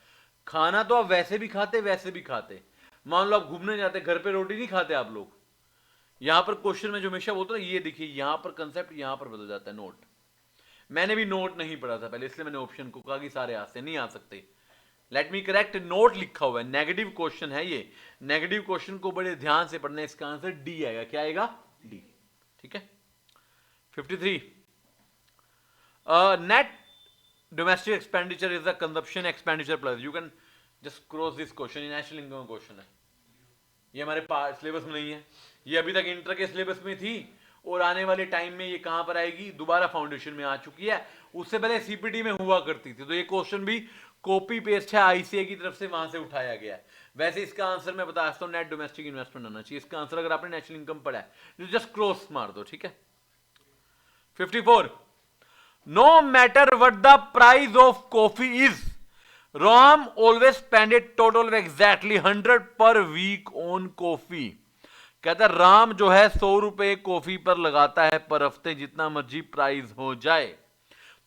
खाना तो आप वैसे भी खाते, वैसे भी खाते। मान लो आप घूमने जाते, घर पे रोटी नहीं खाते आप लोग, यहां पर क्वेश्चन में जो हमेशा बोलता है, ये देखिए यहां पर कंसेप्ट यहां पर बदल जाता है, नोट। मैंने भी नोट नहीं पढ़ा था पहले, इसलिए मैंने ऑप्शन को कहा कि सारे आ से नहीं आ सकते। लेट मी करेक्ट, नोट लिखा हुआ है, नेगेटिव क्वेश्चन है ये। नेगेटिव क्वेश्चन को बड़े ध्यान से पढ़ना है, इसका आंसर डी आएगा। क्या आएगा? डी। ठीक है। 53, net domestic expenditure is the consumption expenditure plus, you can just cross this question, ये नेशनल इनकम क्वेश्चन है, ये हमारे सिलेबस में नहीं है, ये अभी तक इंटर के सिलेबस में थी और आने वाले टाइम में ये कहां पर आएगी, दोबारा फाउंडेशन में आ चुकी है, उससे पहले सीपीटी में हुआ करती थी। तो ये क्वेश्चन भी कॉपी पेस्ट है, आईसीए की तरफ से वहां से उठाया गया है। वैसे इसका आंसर मैं बता सकता हूं, नेट डोमेस्टिक इन्वेस्टमेंट आना चाहिए इसका आंसर, अगर आपने नेशनल इनकम पढ़ा है जस्ट क्रॉस मार दो। ठीक है। 54, no matter what the price of coffee is, Ram always spend it total exactly 100 per week on coffee. कहता है राम जो है 100 रुपए कॉफी पर लगाता है पर हफ्ते, जितना मर्जी प्राइस हो जाए।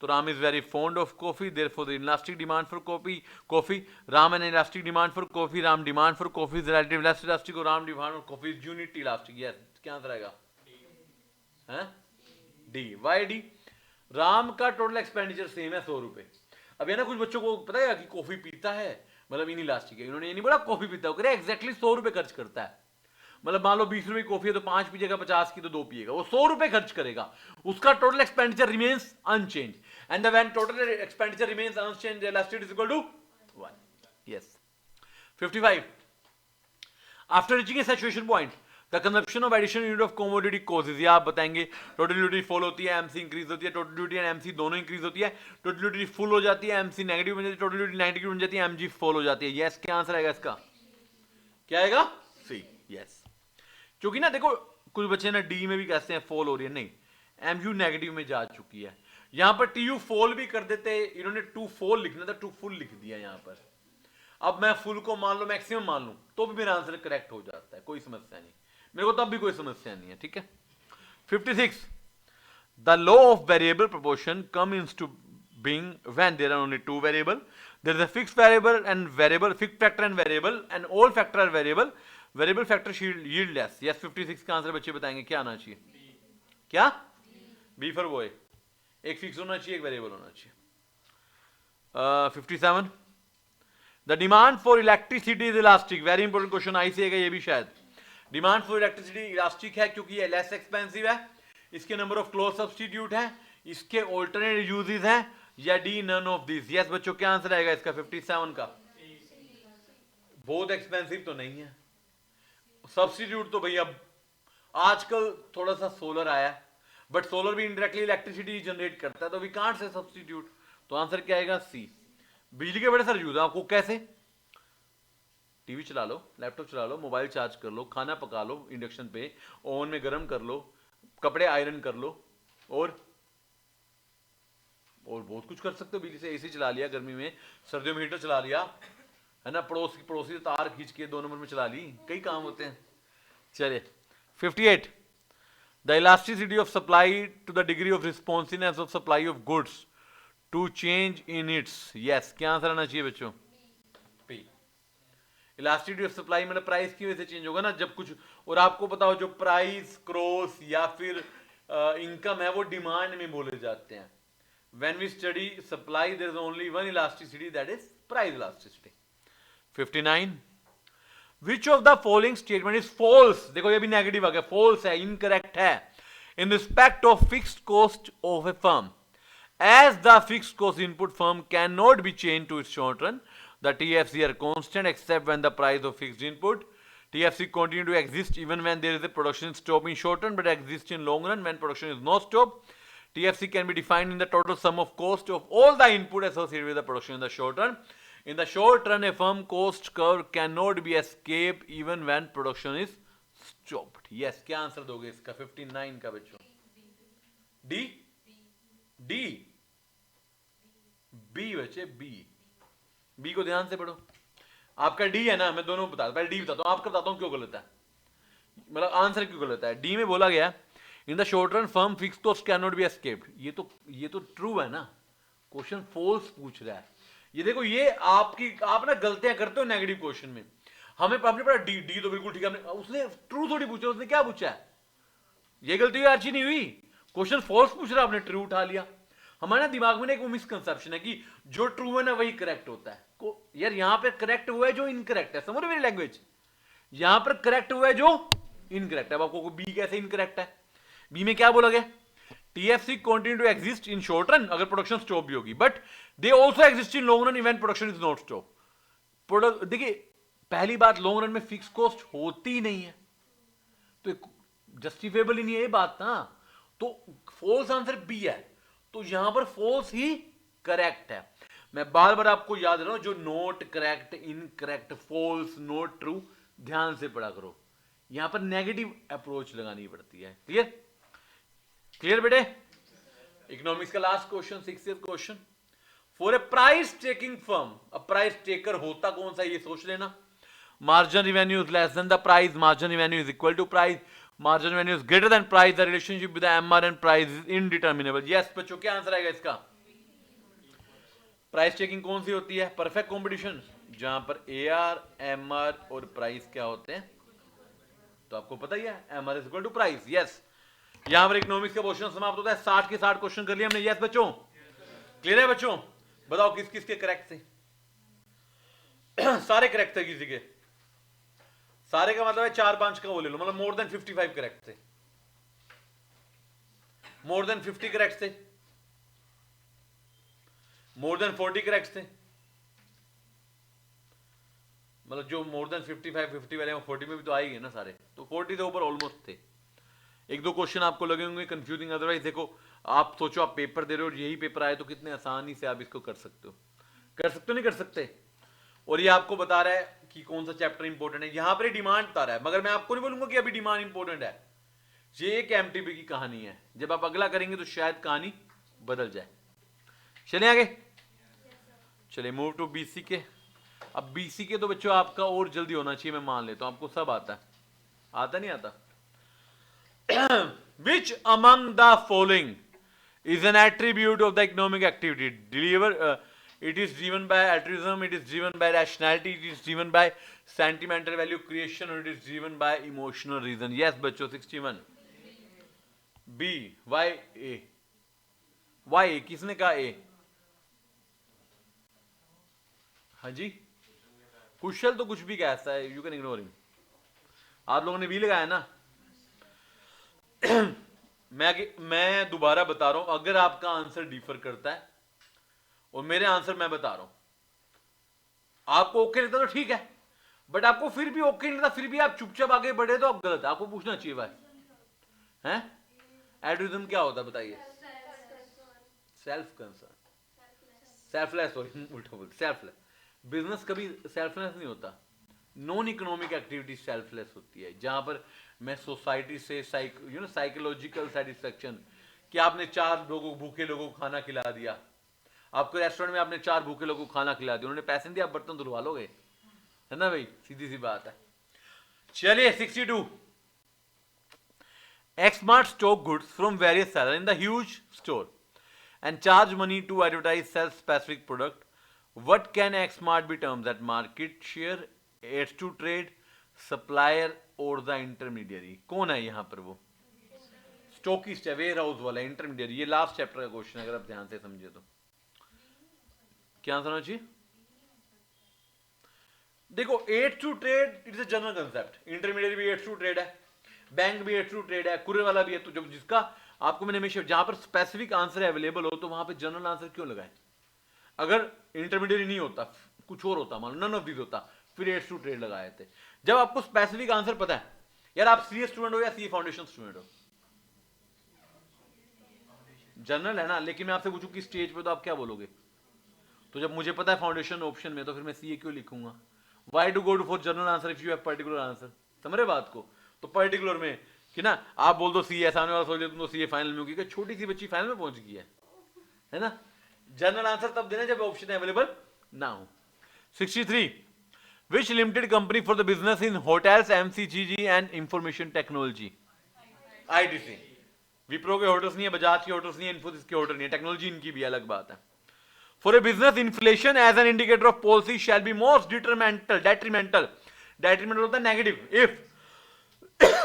तो Ram is very fond of coffee, therefore the elastic demand for coffee, Ram inelastic demand for coffee, Ram demand for coffee is relative less elastic, और Ram demand for coffee is unit elastic. Yes, क्या आंसर आएगा? हैं? डी। Y D? राम का टोटल एक्सपेंडिचर सेम है 100 रुपए। अब है ना, कुछ बच्चों को पता है कि कॉफी पीता है मतलब इन इलास्टिक है, इन्होंने ये नहीं बोला कॉफी पीता है, एग्जैक्टली 100 रुपए खर्च करता है। मतलब मान लो 20 रुपए की कॉफी है तो 5 पीएगा, 50 की तो 2 पिएगा, वो 100 रुपए खर्च करेगा, उसका total expenditure remains unchange, and when total expenditure remains unchange elasticity is equal to 1। Yes. 55, after reaching a saturation point the consumption of additional unit of commodity causes, ये आप बताएंगे टोटल यूटिलिटी फॉल होती है, एमसी इंक्रीज होती है, टोटल यूटिलिटी एंड एमसी दोनों इंक्रीज होती है, टोटल यूटिलिटी फुल हो जाती है, एमसी नेगेटिव बन जाती है, टोटल यूटिलिटी नेगेटिव बन जाती है, एमजी फॉल हो जाती है। यस, क्या आंसर आएगा इसका? क्या आएगा? सी। यस। क्योंकि ना देखो कुछ बच्चे ना डी में भी कहते हैं फॉल हो रही है, नहीं, एमयू नेगेटिव में जा चुकी है। यहां पर टीयू फॉल भी कर देते, इन्होंने टू फॉल लिखना था, टू फुल लिख दिया यहां पर। अब मैं फुल को मान लो मैक्सिमम मान लूं तो भी मेरा आंसर करेक्ट हो जाता है, कोई समस्या नहीं, मेरे को तब भी कोई समस्या नहीं है। ठीक है। 56, the law of variable proportion come into being when there are only two variable, there is a fixed variable and variable, fixed factor and variable, and all factor are variable, variable factor yield less. Yes, 56 का आंसर बच्चे बताएंगे क्या आना चाहिए? क्या? बी फॉर बॉय, एक फिक्स होना चाहिए, एक वेरिएबल होना चाहिए। 57, the demand for electricity is elastic, very important question, आई से ये भी शायद। डिमांड फॉर इलेक्ट्रिसिटी इलास्टिक है क्योंकि ये लेस एक्सपेंसिव है, इसके नंबर ऑफ क्लोज सब्स्टिट्यूट है, इसके ऑल्टरनेट यूजेस हैं, या D none of this. Yes बच्चों, क्या आंसर आएगा इसका 57 का? बहुत एक्सपेंसिव तो नहीं है, सब्स्टिट्यूट तो भैया आजकल थोड़ा सा सोलर आया, बट सोलर भी इनडायरेक्टली इलेक्ट्रिसिटी जनरेट करता है, तो वी कांट से सब्स्टिट्यूट। तो आंसर क्या आएगा? सी। बिजली के बड़े सारे यूज है आपको, कैसे? टीवी चला लो, लैपटॉप चला लो, मोबाइल चार्ज कर लो, खाना पका लो इंडक्शन पे, ओवन में गर्म कर लो, कपड़े आयरन कर लो, और बहुत कुछ कर सकते हो बिजली से। एसी चला लिया गर्मी में, सर्दियों में हीटर चला लिया, है ना, पड़ोसी से तार खींच के 2 नंबर में चला ली, कई काम होते हैं। चलिए 58, the elasticity of supply to the degree of responsiveness of supply of goods to change in its. Yes, क्या आंसर आना चाहिए बच्चों? पी। इलास्टिसिटी ऑफ सप्लाई मतलब प्राइस की वजह से चेंज होगा ना जब कुछ, और आपको पता हो जो प्राइस क्रॉस या फिर इनकम है वो डिमांड में बोले जाते हैं। When we study supply, there is only one elasticity, that is price elasticity. 59, which of the following statement is false? देखो ये भी नेगेटिव आ गया, false है, incorrect है। In respect of fixed cost of a firm, as the fixed cost input firm cannot be changed to its short run, the TFC are constant except when the price of fixed input. TFC continue to exist even when there is a production stop in short run, but exist in long run when production is not stopped. TFC can be defined in the total sum of cost of all the input associated with the production in the short run. In the short run, a firm cost curve cannot be escaped even when production is stopped. Yes, क्या आंसर दोगे इसका 59 का बच्चों? डी। डी बी बच्चे, बी को ध्यान से पढ़ो। आपका डी है ना, मैं दोनों बता, पहले डी बताता हूं, आपका बताता हूं क्यों गलत है, मतलब आंसर क्यों गलत है। डी में बोला गया in the short run firm fix cost can not be escaped, ये तो ट्रू है ना, क्वेश्चन फॉल्स पूछ रहा है। ये देखो, ये आप ना गलतियां करते हो नेगेटिव क्वेश्चन में। हमने पढ़ा डी तो बिल्कुल ठीक है, उसने ट्रू थोड़ी पूछा, उसने क्या पूछा है? ये गलती अच्छी नहीं हुई, क्वेश्चन फॉल्स पूछ रहा, आपने ट्रू उठा लिया। हमारे दिमाग में एक मिसकंसेप्शन है कि जो ट्रू है ना वही करेक्ट होता है। यार यहां पे करेक्ट हुआ है जो इनकरेक्ट है, समझ मेरी लैंग्वेज, यहां पर करेक्ट हुआ है जो इनकरेक्ट है। अब आपको बी कैसे इनकरेक्ट है, बी में क्या बोला गया, TFC continue to exist in short run अगर प्रोडक्शन स्टॉप भी होगी, but they also exist in long run even production is not stop. Product देखिए, पहली बात लॉन्ग रन में फिक्स कॉस्ट होती नहीं है, तो जस्टिफिएबल ही नहीं है ये बात ना, तो फॉल्स आंसर बी है, तो यहां पर फॉल्स ही करेक्ट है। मैं बार बार आपको याद रहा हूं, जो not correct, incorrect, false, not true, ध्यान से पढ़ा करो, यहां पर नेगेटिव अप्रोच लगानी पड़ती है। क्लियर, क्लियर बेटे। इकोनॉमिक्स का last question, 60th question, for a price taking firm, अब प्राइस टेकर होता कौन सा ये सोच लेना, margin revenue is less than the price, margin revenue is equal to price, margin revenue is greater than price, the relationship with MR and price is indeterminable. Yes बच्चों, क्या आंसर आएगा इसका, प्राइस चेकिंग कौन सी होती है, परफेक्ट कंपटीशन, जहां पर एआर, एमआर और प्राइस क्या होते हैं, तो आपको पता ही है, MR is equal to price. Yes, यहां पर इकोनॉमिक्स का क्वेश्चन समाप्त होता है, 60 के 60 क्वेश्चन कर लिए हमने। यस बच्चों, क्लियर है बच्चों, बताओ किस किस के करेक्ट थे सारे करेक्ट थे किसी के, सारे का मतलब है 4-5 का वो ले लो, मतलब मोर देन 55 करेक्ट थे, मोर देन 50 करेक्ट थे, मोर देन 40 करेक्ट थे, मतलब जो मोर देन 55 50 वाले 40 में भी तो आएंगे ना सारे, तो 40 से ऊपर ऑलमोस्ट थे। एक दो क्वेश्चन आपको लगे होंगे कंफ्यूजिंग, अदरवाइज देखो आप सोचो आप पेपर दे रहे हो और यही पेपर आए तो कितने आसानी से आप इसको कर सकते हो, कर सकते हो नहीं कर सकते। और ये आपको बता रहा है कि कौन सा चैप्टर इंपॉर्टेंट है, यहां पर डिमांड बता रहा है, मगर मैं आपको नहीं बोलूंगा कि अभी डिमांड इंपॉर्टेंट है, ये एक एमटीबी की कहानी है, जब आप अगला करेंगे तो शायद कहानी बदल जाए। चले आगे, चले मूव टू बीसी के। अब बीसी के तो बच्चों आपका और जल्दी होना चाहिए, मैं मान लेता हूं आपको सब आता है, आता नहीं आता। Which among the following is an attribute of the economic activity? It is driven by altruism, it is driven by rationality, it is driven by sentimental value creation, or it is driven by emotional reason. Yes बच्चों, 61 B, why A? Why A? किसने कहा A? हाँ जी, कुशल तो कुछ भी कहता है, यू कैन इग्नोर हिम। आप लोगों ने भी लगाया ना मैं दोबारा बता रहा हूं, अगर आपका आंसर डिफर करता है और मेरे आंसर मैं बता रहा हूं, आपको ओके लगता तो ठीक है, बट आपको फिर भी ओके नहीं लगता, फिर भी आप चुपचाप आगे बढ़े तो आप गलत है, आपको पूछना चाहिए भाई हैं। एल्ट्रुइज्म क्या होता है बताइए, सेल्फ कंसर्न, सेल्फलेस, सॉरी उल्टा बोल, सेल्फलेस। बिजनेस कभी सेल्फलेस नहीं होता, नॉन इकोनॉमिक एक्टिविटी सेल्फलेस होती है, जहां पर मैं सोसाइटी से साइकोलॉजिकल सेटिस्फेक्शन, कि आपने 4 लोगों भूखे लोगों को खाना खिला दिया, आपके रेस्टोरेंट में आपने 4 भूखे लोगों को खाना खिला दिया, उन्होंने पैसे नहीं दिया, आप बर्तन धुलवा लोगे, है ना भाई, सीधी सी बात है। चलिए 62, Xmart stock goods from various sellers in the huge store and charge money to advertise sell specific product. What can Xmart be termed at market share, aids to trade, supplier और द इंटरमीडियरी? कौन है यहां पर वो स्टॉकिस्ट है, वेयर हाउस वाला, इंटरमीडियरी। ये लास्ट चैप्टर का क्वेश्चन है, अगर आप ध्यान से समझे तो क्या आंसर होना चाहिए। देखो aids to trade it's a general concept, intermediary भी एड्स टू ट्रेड है, बैंक भी एड्स टू ट्रेड है, कुरियर वाला भी है, तो जब जिसका आपको मैंने हमेशा जहां पर स्पेसिफिक आंसर अवेलेबल हो तो वहां पे जनरल आंसर क्यों लगाए। अगर इंटरमीडियरी नहीं होता, कुछ और होता, मान लो नन ऑफ दिस होता, फिर एड्स टू ट्रेड लगाए थे। जब आपको स्पेसिफिक आंसर पता है, यार आप सीए स्टूडेंट हो या सीए फाउंडेशन स्टूडेंट हो, जनरल है ना, लेकिन मैं आपसे पूछूं कि स्टेज पे तो आप क्या बोलोगे, तो जब मुझे पता है फाउंडेशन ऑप्शन में, तो फिर मैं सीए क्यों लिखूंगा। Why to go to for general answer if you have particular answer, समझ रहे बात को। तो पर्टिकुलर में कि ना आप बोल दो सीए, सामने वाला सोच ले तुम तो सीए फाइनल में होगी, कि छोटी सी बच्ची फाइनल में पहुंच गई है ना। जनरल आंसर तब देना जब ऑप्शन अवेलेबल ना हो। 63, which limited company for the business in hotels, MCGG and information technology? ITC। Wipro के होटल्स नहीं है, बजाज के होटल्स नहीं है, इन्फोसिस के होटल नहीं है, टेक्नोलॉजी इनकी भी अलग बात है। For a business, inflation as an indicator of policy shall be most detrimental होता है negative if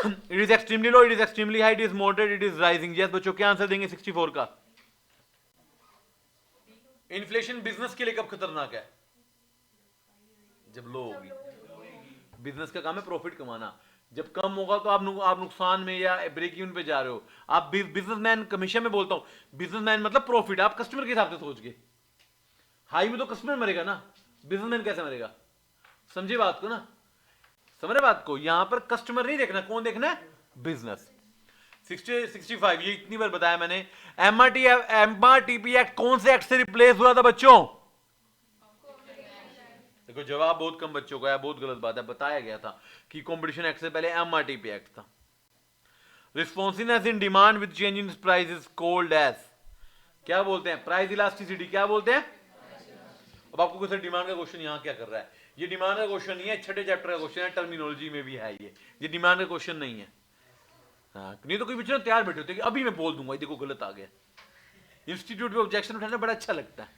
it is extremely low, it is extremely high, it is moderate, it is rising. Yes बच्चों, क्या आंसर देंगे 64 का? इन्फ्लेशन बिजनेस के लिए कब खतरनाक है? जब लो होगी। बिजनेस का काम है प्रॉफिट कमाना। जब कम होगा तो आप नुकसान में या ब्रेक इवन पे जा रहे हो। आप बिजनेसमैन, हमेशा मैं बोलता हूं बिजनेसमैन मतलब प्रॉफिट, आप कस्टमर के हिसाब से सोच के। हाई में तो कस्टमर मरेगा ना, बिजनेसमैन कैसे मरेगा? समझे बात को ना, समझ रहे बात को? यहां पर कस्टमर नहीं देखना, कौन देखना है? बिजनेस। 65, ये इतनी बार बताया मैंने। एमआरटीपी एक्ट कौन से एक्ट से रिप्लेस हुआ था बच्चों? देखो जवाब बहुत कम बच्चों का है, बहुत गलत बात है। बताया गया था कि कंपटीशन एक्ट से पहले एमआरटीपी एक्ट था। Responsiveness in demand with change in price is called as, क्या बोलते हैं? Price elasticity. क्या बोलते हैं? अब आपको कुछ डिमांड का क्वेश्चन यहां क्या कर रहा है? ये डिमांड का क्वेश्चन नहीं है, छठे चैप्टर का क्वेश्चन है, टर्मिनोलॉजी में भी है ये डिमांड का क्वेश्चन नहीं है। हाँ, नहीं तो कोई बच्चे तैयार बैठे होते कि अभी मैं बोल दूंगा, देखो गलत आ गया। इंस्टीट्यूट पे ऑब्जेक्शन उठाना बड़ा अच्छा लगता है।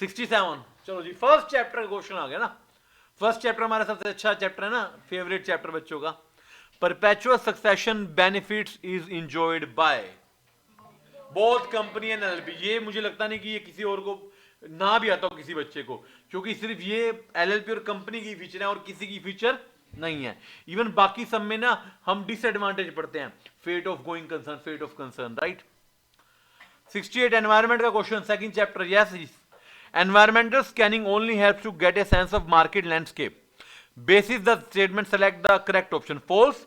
67, चलो जी, फर्स्ट चैप्टर का क्वेश्चन आ गया ना। फर्स्ट चैप्टर हमारा सबसे अच्छा चैप्टर है ना, फेवरेट चैप्टर बच्चों का। Perpetual succession benefits is enjoyed by both company and LLP. ये मुझे लगता नहीं कि ये किसी और को ना भी आता हो, किसी बच्चे को, क्योंकि सिर्फ ये एलएलपी और कंपनी की फीचर है और किसी की फीचर नहीं है। इवन बाकी सब में ना हम डिसएडवांटेज पढ़ते हैं, fate of going concern, fate of concern, right. 68 environment का question, second chapter. Yes, environmental scanning only helps to get a sense of market landscape. Basis the statement, select the correct option. False,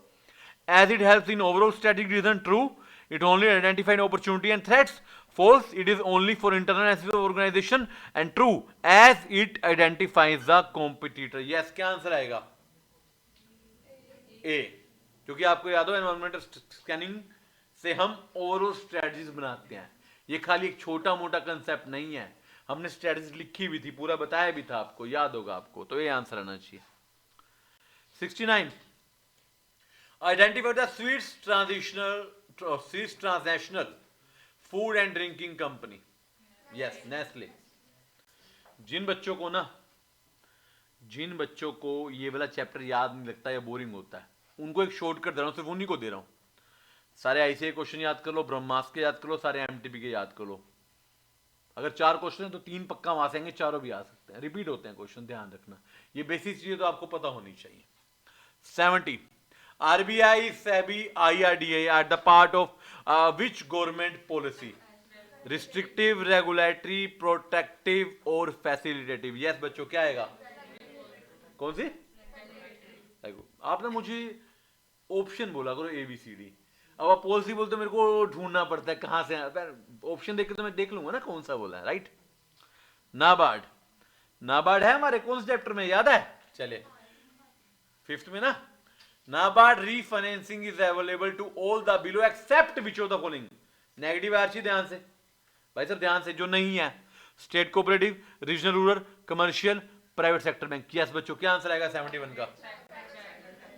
as it helps in overall strategic decision. True, it only identifies opportunity and threats. False, it is only for internal analysis of organization. And true, as it identifies the competitor. Yes, क्या आंसर आएगा? A, क्योंकि आपको याद हो एनवायरमेंटल स्कैनिंग से हम ओवरऑल स्ट्रेटजीज बनाते हैं। ये खाली एक छोटा मोटा कंसेप्ट नहीं है, हमने स्ट्रेटजी लिखी भी थी, पूरा बताया भी था आपको, याद होगा आपको, तो ये आंसर आना चाहिए। 69, identify the sweets transnational food and drinking company. Yes, Nestle. जिन बच्चों को ये वाला चैप्टर याद नहीं लगता या बोरिंग होता है, उनको एक शॉर्टकट दे रहा हूं, सिर्फ उन्हीं को दे रहा हूं। सारे आईसीआई क्वेश्चन याद कर लो, ब्रह्मास्त्र के याद कर लो, सारे एमटीपी के याद कर लो। अगर 4 क्वेश्चन है तो 3 पक्का वहां से आएंगे, चारों भी आ सकते हैं, रिपीट होते हैं क्वेश्चन, ध्यान रखना। ये बेसिक चीजें तो आपको पता होनी चाहिए। 70, RBI, SEBI, IRDA are the part of which government policy? Restrictive, regulatory, protective और फैसिलिटेटिव। यस बच्चों, क्या आएगा? कौन सी? आपने मुझे ऑप्शन बोला करो ABCD, अब आप पॉलिसी बोलते मेरे को ढूंढना पड़ता है कहां से। ऑप्शन देख के तो मैं देख लूंगा ना कौन सा बोला है, राइट। नाबार्ड है हमारे कौन से चैप्टर में, याद है? चले 5th में ना। NABARD refinancing is available to all the below except which of the following. Negative RC, ध्यान से भाई साहब, ध्यान से, जो नहीं है। State cooperative, regional rural, commercial, private sector bank. Yes बच्चों, क्या आंसर आएगा 71 का?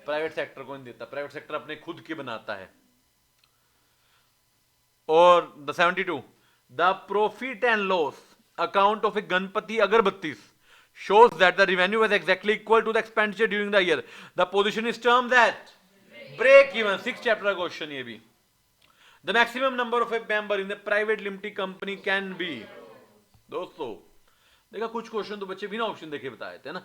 प्राइवेट सेक्टर को नहीं देता, प्राइवेट सेक्टर अपने खुद के बनाता है। और the 72, the profit and loss account of A Ganpati agarbattis shows that the revenue was exactly equal to the expenditure during the year. The position is termed that break even. 6th chapter question ये भी. The maximum number of a member in the private limited company can be. दोस्तों देखा कुछ क्वेश्चन तो बच्चे बिना ऑप्शन देखे बताए थे ना।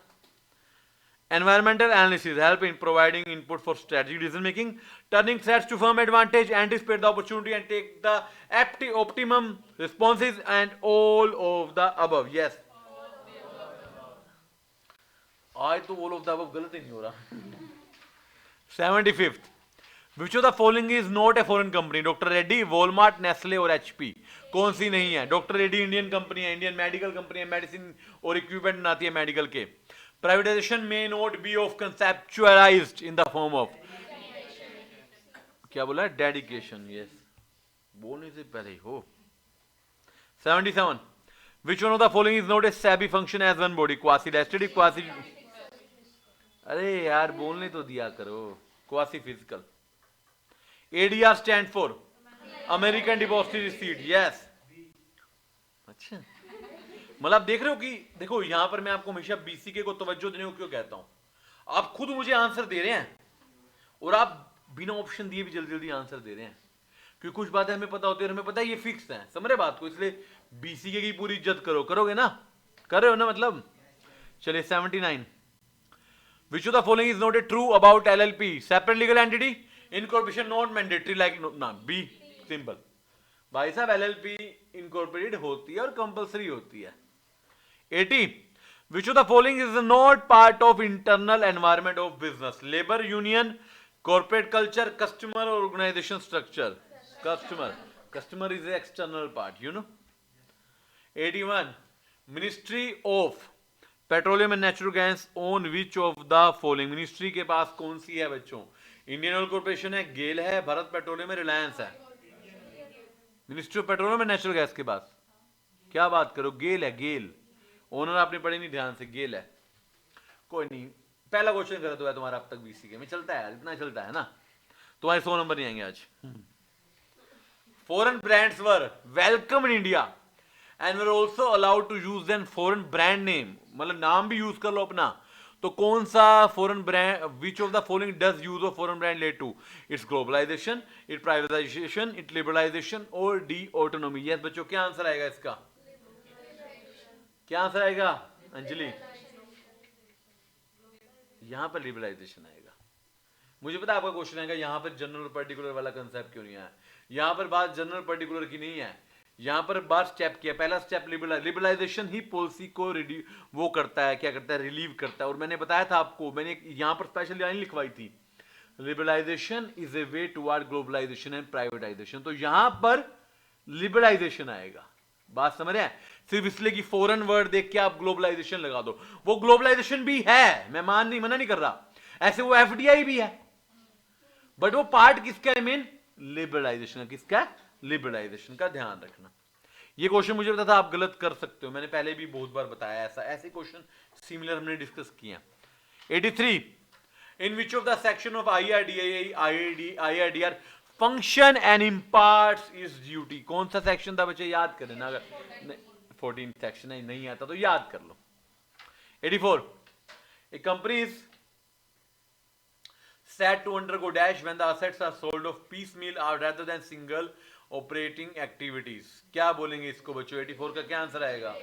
Environmental analysis help in providing input for strategic decision making, turning threats to firm advantage, anticipate the opportunity and take the optimum responses, and all of the above. Yes. आज तो all of the above गलत ही नहीं हो रहा। 75th, which of the following is not a foreign company? Doctor Reddy, Walmart, Nestle और HP। कौन सी नहीं है? डॉक्टर रेड्डी इंडियन कंपनी है, इंडियन मेडिकल कंपनी है, मेडिसिन और इक्विपमेंट बनाती है मेडिकल के। Privatisation may not be of कंसेप्चुअलाइज्ड in the form of, क्या बोला? डेडिकेशन। यस, बोलने से पहले ही हो। 77, which one of the following is not a SEBI function as one body? quasi legislative, quasi, अरे यार बोलने तो दिया करो। Quasi physical. ADR stand for American depository receipt. Yes, अच्छा, मतलब आप देख रहे हो कि देखो यहां पर मैं आपको हमेशा BCK को तवज्जो देने को क्यों कहता हूं। आप खुद मुझे आंसर दे रहे हैं और आप बिना ऑप्शन दिए भी जल्दी जल्दी आंसर दे रहे हैं, क्योंकि कुछ बातें हमें पता होती है और हमें पता है ये फिक्स है, समझ रहे बात को, इसलिए बीसीके की पूरी इज्जत करो, करोगे ना, कर रहे हो ना मतलब। चलिए 79, which of the following is not a true about LLP? Separate legal entity, incorporation not mandatory like ना, B simple। भाई साहब LLP incorporated होती है और कंपलसरी होती है। 80, which of the following is not part of internal environment of business? Labor union, corporate culture, customer or organization structure? Customer is the external part, you know। 81, ministry of petroleum and natural gas on which of the following? Ministry के पास कौन सी है बच्चों? इंडियन ऑयल कॉर्पोरेशन है, गेल है, भारत पेट्रोलियम है, रिलायंस है। Ministry of petroleum and natural gas के पास क्या बात करो, गेल है, गेल। ओनर आपने पढ़े नहीं ध्यान से, गेल है। कोई नहीं, पहला क्वेश्चन कर दो है तुम्हारा अब तक बीसीके में, चलता है यार, इतना चलता है ना, तुम्हारे 100 नंबर नहीं आएंगे आज। Foreign brands were welcome in India and were also allowed to use an foreign brand name, मतलब नाम भी यूज कर लो अपना। तो कौन सा foreign brand, which of the following does use of foreign brand led to? It's globalization, it privatization, it liberalization और डी ऑटोनॉमी। यस बच्चों, क्या आंसर आएगा इसका? क्या आंसर आएगा अंजलि? यहां पर लिबरलाइजेशन आएगा। मुझे पता है आपका क्वेश्चन आएगा यहां पर जनरल पर्टिकुलर वाला कंसेप्ट क्यों नहीं आया। यहां पर बात जनरल पर्टिकुलर की नहीं है, यहां पर बात स्टेप किया, पहला स्टेप लिबरलाइजेशन ही पॉलिसी को वो करता है, क्या करता है, रिलीव करता है। और मैंने बताया था आपको, मैंने यहां पर स्पेशल लाइन लिखवाई थी, liberalization is a way toward globalization and privatization. तो यहां पर लिबरलाइजेशन आएगा, बात समझ रहे हैं? सिर्फ इसलिए कि फॉरेन वर्ड देख के आप ग्लोबलाइजेशन लगा दो, वो ग्लोबलाइजेशन भी है, मैं मना नहीं कर रहा, ऐसे वो एफडीआई भी है, बट वो पार्ट किसका है? मेन लिबरलाइजेशन का। किसका? लिबरलाइजेशन का। ध्यान रखना, ये क्वेश्चन मुझे पता था आप गलत कर सकते हो, मैंने पहले भी बहुत बार बताया, ऐसे क्वेश्चन सिमिलर हमने डिस्कस किए। 83, in which of the section of IRDR function and imparts is duty? कौन सा सेक्शन था बच्चे, याद करें ना, अगर 14 सेक्शन है, नहीं आता तो याद कर लो। 84, a company is set to undergo dash when the assets are sold of piecemeal or rather than single operating activities। क्या बोलेंगे इसको बच्चों? 84 का क्या आंसर आएगा?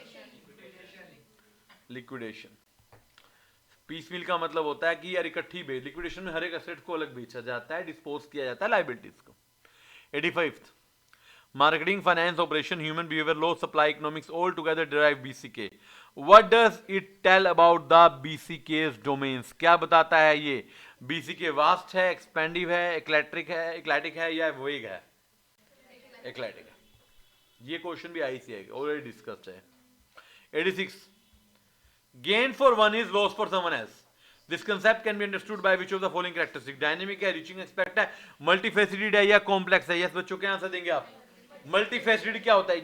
लिक्विडेशन। पीसमील का मतलब होता है कि यार इकट्ठी बेच, लिक्विडेशन में हर एक एसेट को अलग बेचा जाता है, डिस्पोज किया जाता है लायबिलिटीज को। 85, marketing, finance, operation, human behaviour, law, supply, economics all together derive BCK. What does it tell about the BCKs domains? क्या बताता है ये? बीसीके वास्ट है, एक्सपेंडिव है, इक्लेटिक है या वेग है? इक्लेटिक है। ये क्वेश्चन भी आई सी है, ऑलरेडी डिस्कस्ड है। 86, gain for one is loss for someone else. This concept can be understood by which of the following characteristic? Dynamic है, रीचिंग एक्सपेक्ट है, मल्टीफेसिटेड है या कॉम्प्लेक्स है? यस बच्चों, क्या आंसर देंगे आप? मल्टीफेसिटेड क्या होता है?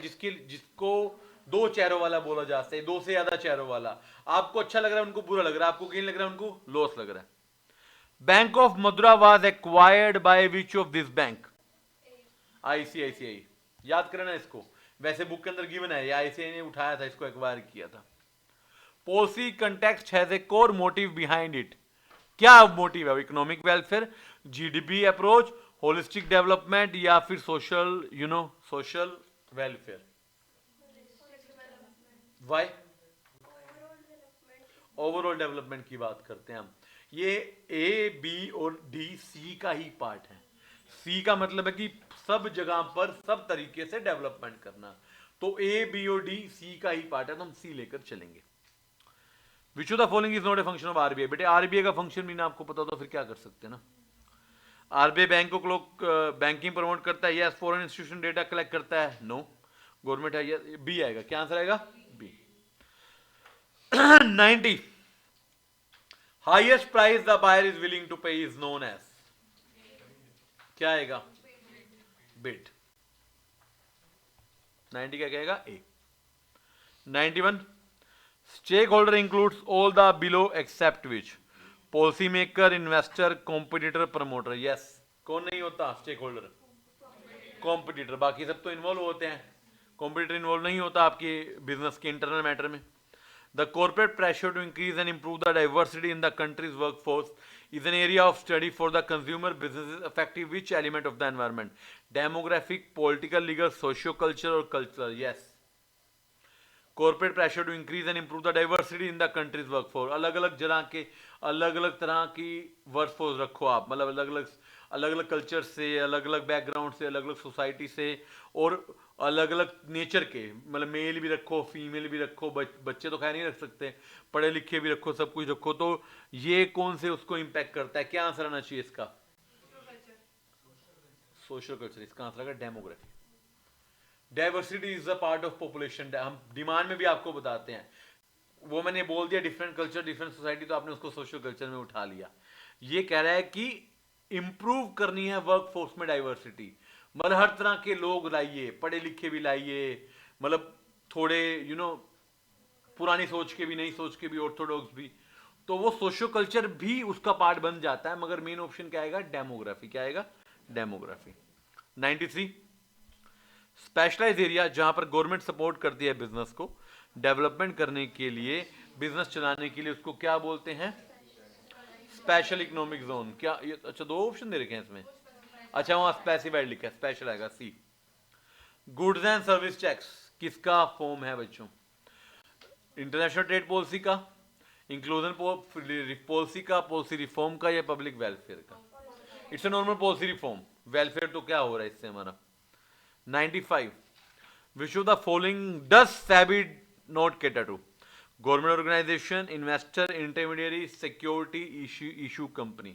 जिसको दो चेहरों वाला बोला जाता है, दो से ज्यादा चेहरों वाला। आपको अच्छा लग रहा है, उनको बुरा लग रहा है, आपको गेन लग रहा है, उनको लॉस लग रहा है। Bank of Madura was acquired by which of this bank? ICICI. याद करना इसको, वैसे बुक के अंदर गिवन है, आईसीआई ने उठाया था, इसको एक्वायर किया था। Policy context has a core motive behind it. क्या मोटिव है? Economic welfare, GDP approach, holistic development या फिर social social welfare? Why? Overall development की बात करते हैं हम। ये ए, बी और डी सी का ही पार्ट है। सी का मतलब है कि सब जगह पर सब तरीके से डेवलपमेंट करना, तो ए, बी और डी सी का ही पार्ट है, तो हम सी लेकर चलेंगे। विच of the following is not a function of RBI? बेटे आरबीआई का फंक्शन भी ना आपको पता तो फिर क्या कर सकते हैं ना। आरबीआई बैंकों को बैंकिंग प्रमोट करता है, यस। फॉरेन इंस्टीट्यूशन डेटा कलेक्ट करता है, नो। गवर्नमेंट है, यस। बी आएगा, क्या आंसर आएगा? B. 90, highest price the buyer is willing to pay is known as? क्या आएगा? बिड। 90 क्या कहेगा? A. 91, stakeholder includes all the below except which? Policy maker, investor, competitor, promoter? Yes. कौन नहीं होता स्टेक होल्डर? कॉम्पिटिटर। बाकी सब तो इन्वॉल्व होते हैं, कॉम्पिटिटर इन्वॉल्व नहीं होता आपके बिजनेस के इंटरनल मैटर में। The corporate pressure to increase and improve the diversity in the country's workforce is an area of study for the consumer businesses affecting which element of the environment? Demographic, political, legal, socio-cultural or cultural? Yes. Corporate pressure to increase and improve the diversity in the country's workforce. अलग अलग तरह की वर्कफोर्स रखो आप, मतलब अलग अलग कल्चर से, अलग अलग बैकग्राउंड से, अलग अलग सोसाइटी से, और अलग अलग नेचर के, मतलब मेल भी रखो, फीमेल भी रखो, बच्चे तो खैर नहीं रख सकते, पढ़े लिखे भी रखो, सब कुछ रखो। तो ये कौन से उसको इम्पैक्ट करता है? क्या आंसर आना चाहिए इसका? Social culture. इसका आंसर है demography. Diversity is a part of population. हम डिमांड में भी आपको बताते हैं, वो मैंने बोल दिया डिफरेंट कल्चर डिफरेंट सोसाइटी, तो आपने उसको सोशल कल्चर में उठा लिया। ये कह रहा है कि इंप्रूव करनी है वर्क फोर्स में डाइवर्सिटी, मतलब हर तरह के लोग लाइए, पढ़े लिखे भी लाइए, मतलब थोड़े पुरानी सोच के भी, नई सोच के भी, ऑर्थोडॉक्स भी, तो वो सोशल कल्चर भी उसका पार्ट बन जाता है। मगर मेन ऑप्शन क्या आएगा? डेमोग्राफी। क्या आएगा? डेमोग्राफी। 93, स्पेशलाइज एरिया, जहां पर गवर्नमेंट सपोर्ट करती है बिजनेस को डेवलपमेंट करने के लिए, बिजनेस चलाने के लिए, उसको क्या बोलते हैं? Special economic zone. क्या ये अच्छा दो ऑप्शन दे रखे हैं इसमें? अच्छा वहां स्पेसिफाइड लिखा है, स्पेशल आएगा सी। गुड्स एंड सर्विस टैक्स किसका फॉर्म है बच्चों? इंटरनेशनल ट्रेड पॉलिसी का, इंक्लूजन पॉलिसी का, पॉलिसी रिफॉर्म का, या पब्लिक वेलफेयर का? It's a normal policy reform. Welfare तो क्या हो रहा है इससे हमारा? 95, which of the following does SEBI not cater to? Government organization, investor, intermediary, security issue company.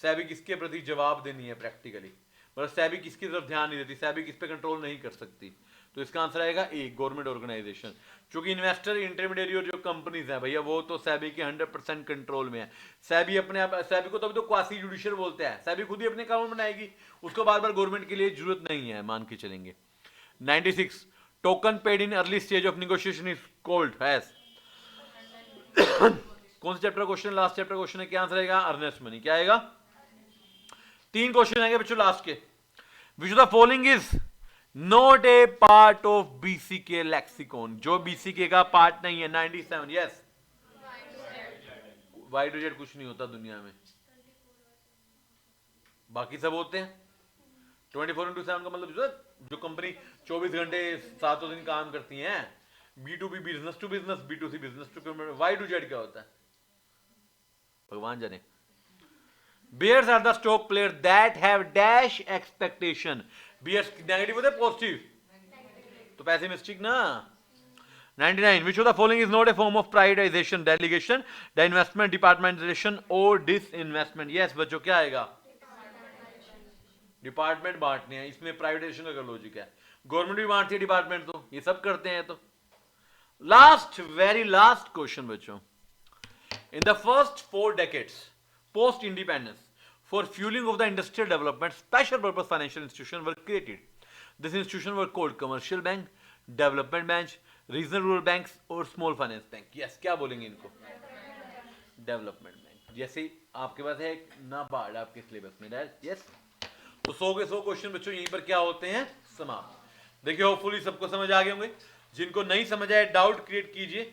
SEBI किसके प्रति जवाब देनी है प्रैक्टिकली? मतलब SEBI किसकी तरफ ध्यान नहीं देती, SEBI किस पे कंट्रोल नहीं कर सकती? तो इसका आंसर आएगा ए, गवर्नमेंट ऑर्गेनाइजेशन। क्योंकि इन्वेस्टर, इंटरमीडिएरी और जो कंपनीज हैं भैया, वो तो SEBI के 100% कंट्रोल में है। SEBI अपने आप, SEBI को तभी तो क्वासी जुडिशियल बोलते हैं। SEBI खुद ही अपने कानून बनाएगी, उसको बार बार गवर्नमेंट के लिए जरूरत नहीं है, मान के चलेंगे। 96, token paid in early stage of negotiation is called as? कौन सा chapter question? Last chapter question है। क्या आंसर आएगा? Earnest money. क्या आएगा? 3 क्वेश्चन आएंगे बच्चों लास्ट के। Which of the following is not a part of BCK lexicon? जो बीसीके का पार्ट नहीं है। 97, यस। वाई टू जेड कुछ नहीं होता दुनिया में, बाकी सब होते हैं। 24/7 का मतलब जो कंपनी 24 घंटे 7 दिन काम करती हैं, B2B business to business, B2C business to company. Y to Z क्या होता है भगवान जाने। Bears are the stock player that have dash expectation. Bears negative होते हैं पॉजिटिव? तो पैसिमिस्टिक ना। 99, which of the following is not a form of privatization, delegation, the investment, departmentalization or disinvestment? Yes बच्चों, क्या आएगा? डिपार्टमेंट बांटने हैं, इसमें प्राइवेटाइजेशन का लॉजिक है। गवर्नमेंट भी बांटती है डिपार्टमेंट, तो ये सब करते हैं। तो लास्ट, वेरी लास्ट क्वेश्चन बच्चों। In the first 4 decades post independence, for fueling of the industrial development, special purpose financial institutions were created. These institutions were called commercial bank, development bank, regional rural banks और small finance bank. Yes, क्या बोलेंगे इनको? Development bank. जैसे आपके पास है नाबार्ड आपके सिलेबस में, यस। तो 100 के 100 क्वेश्चन बच्चों यहीं पर क्या होते हैं? समाप्त। देखिए होपफुली सबको समझ आ गए होंगे। जिनको नहीं समझ आए डाउट क्रिएट कीजिए,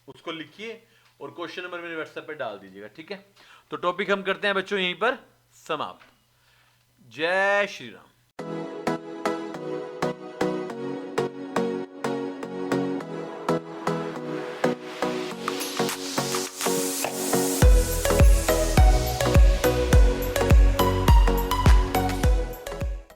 उसको लिखिए और क्वेश्चन नंबर मेरे व्हाट्सएप पे डाल दीजिएगा, ठीक है? तो टॉपिक हम करते हैं बच्चों यहीं पर समाप्त। जय श्री राम।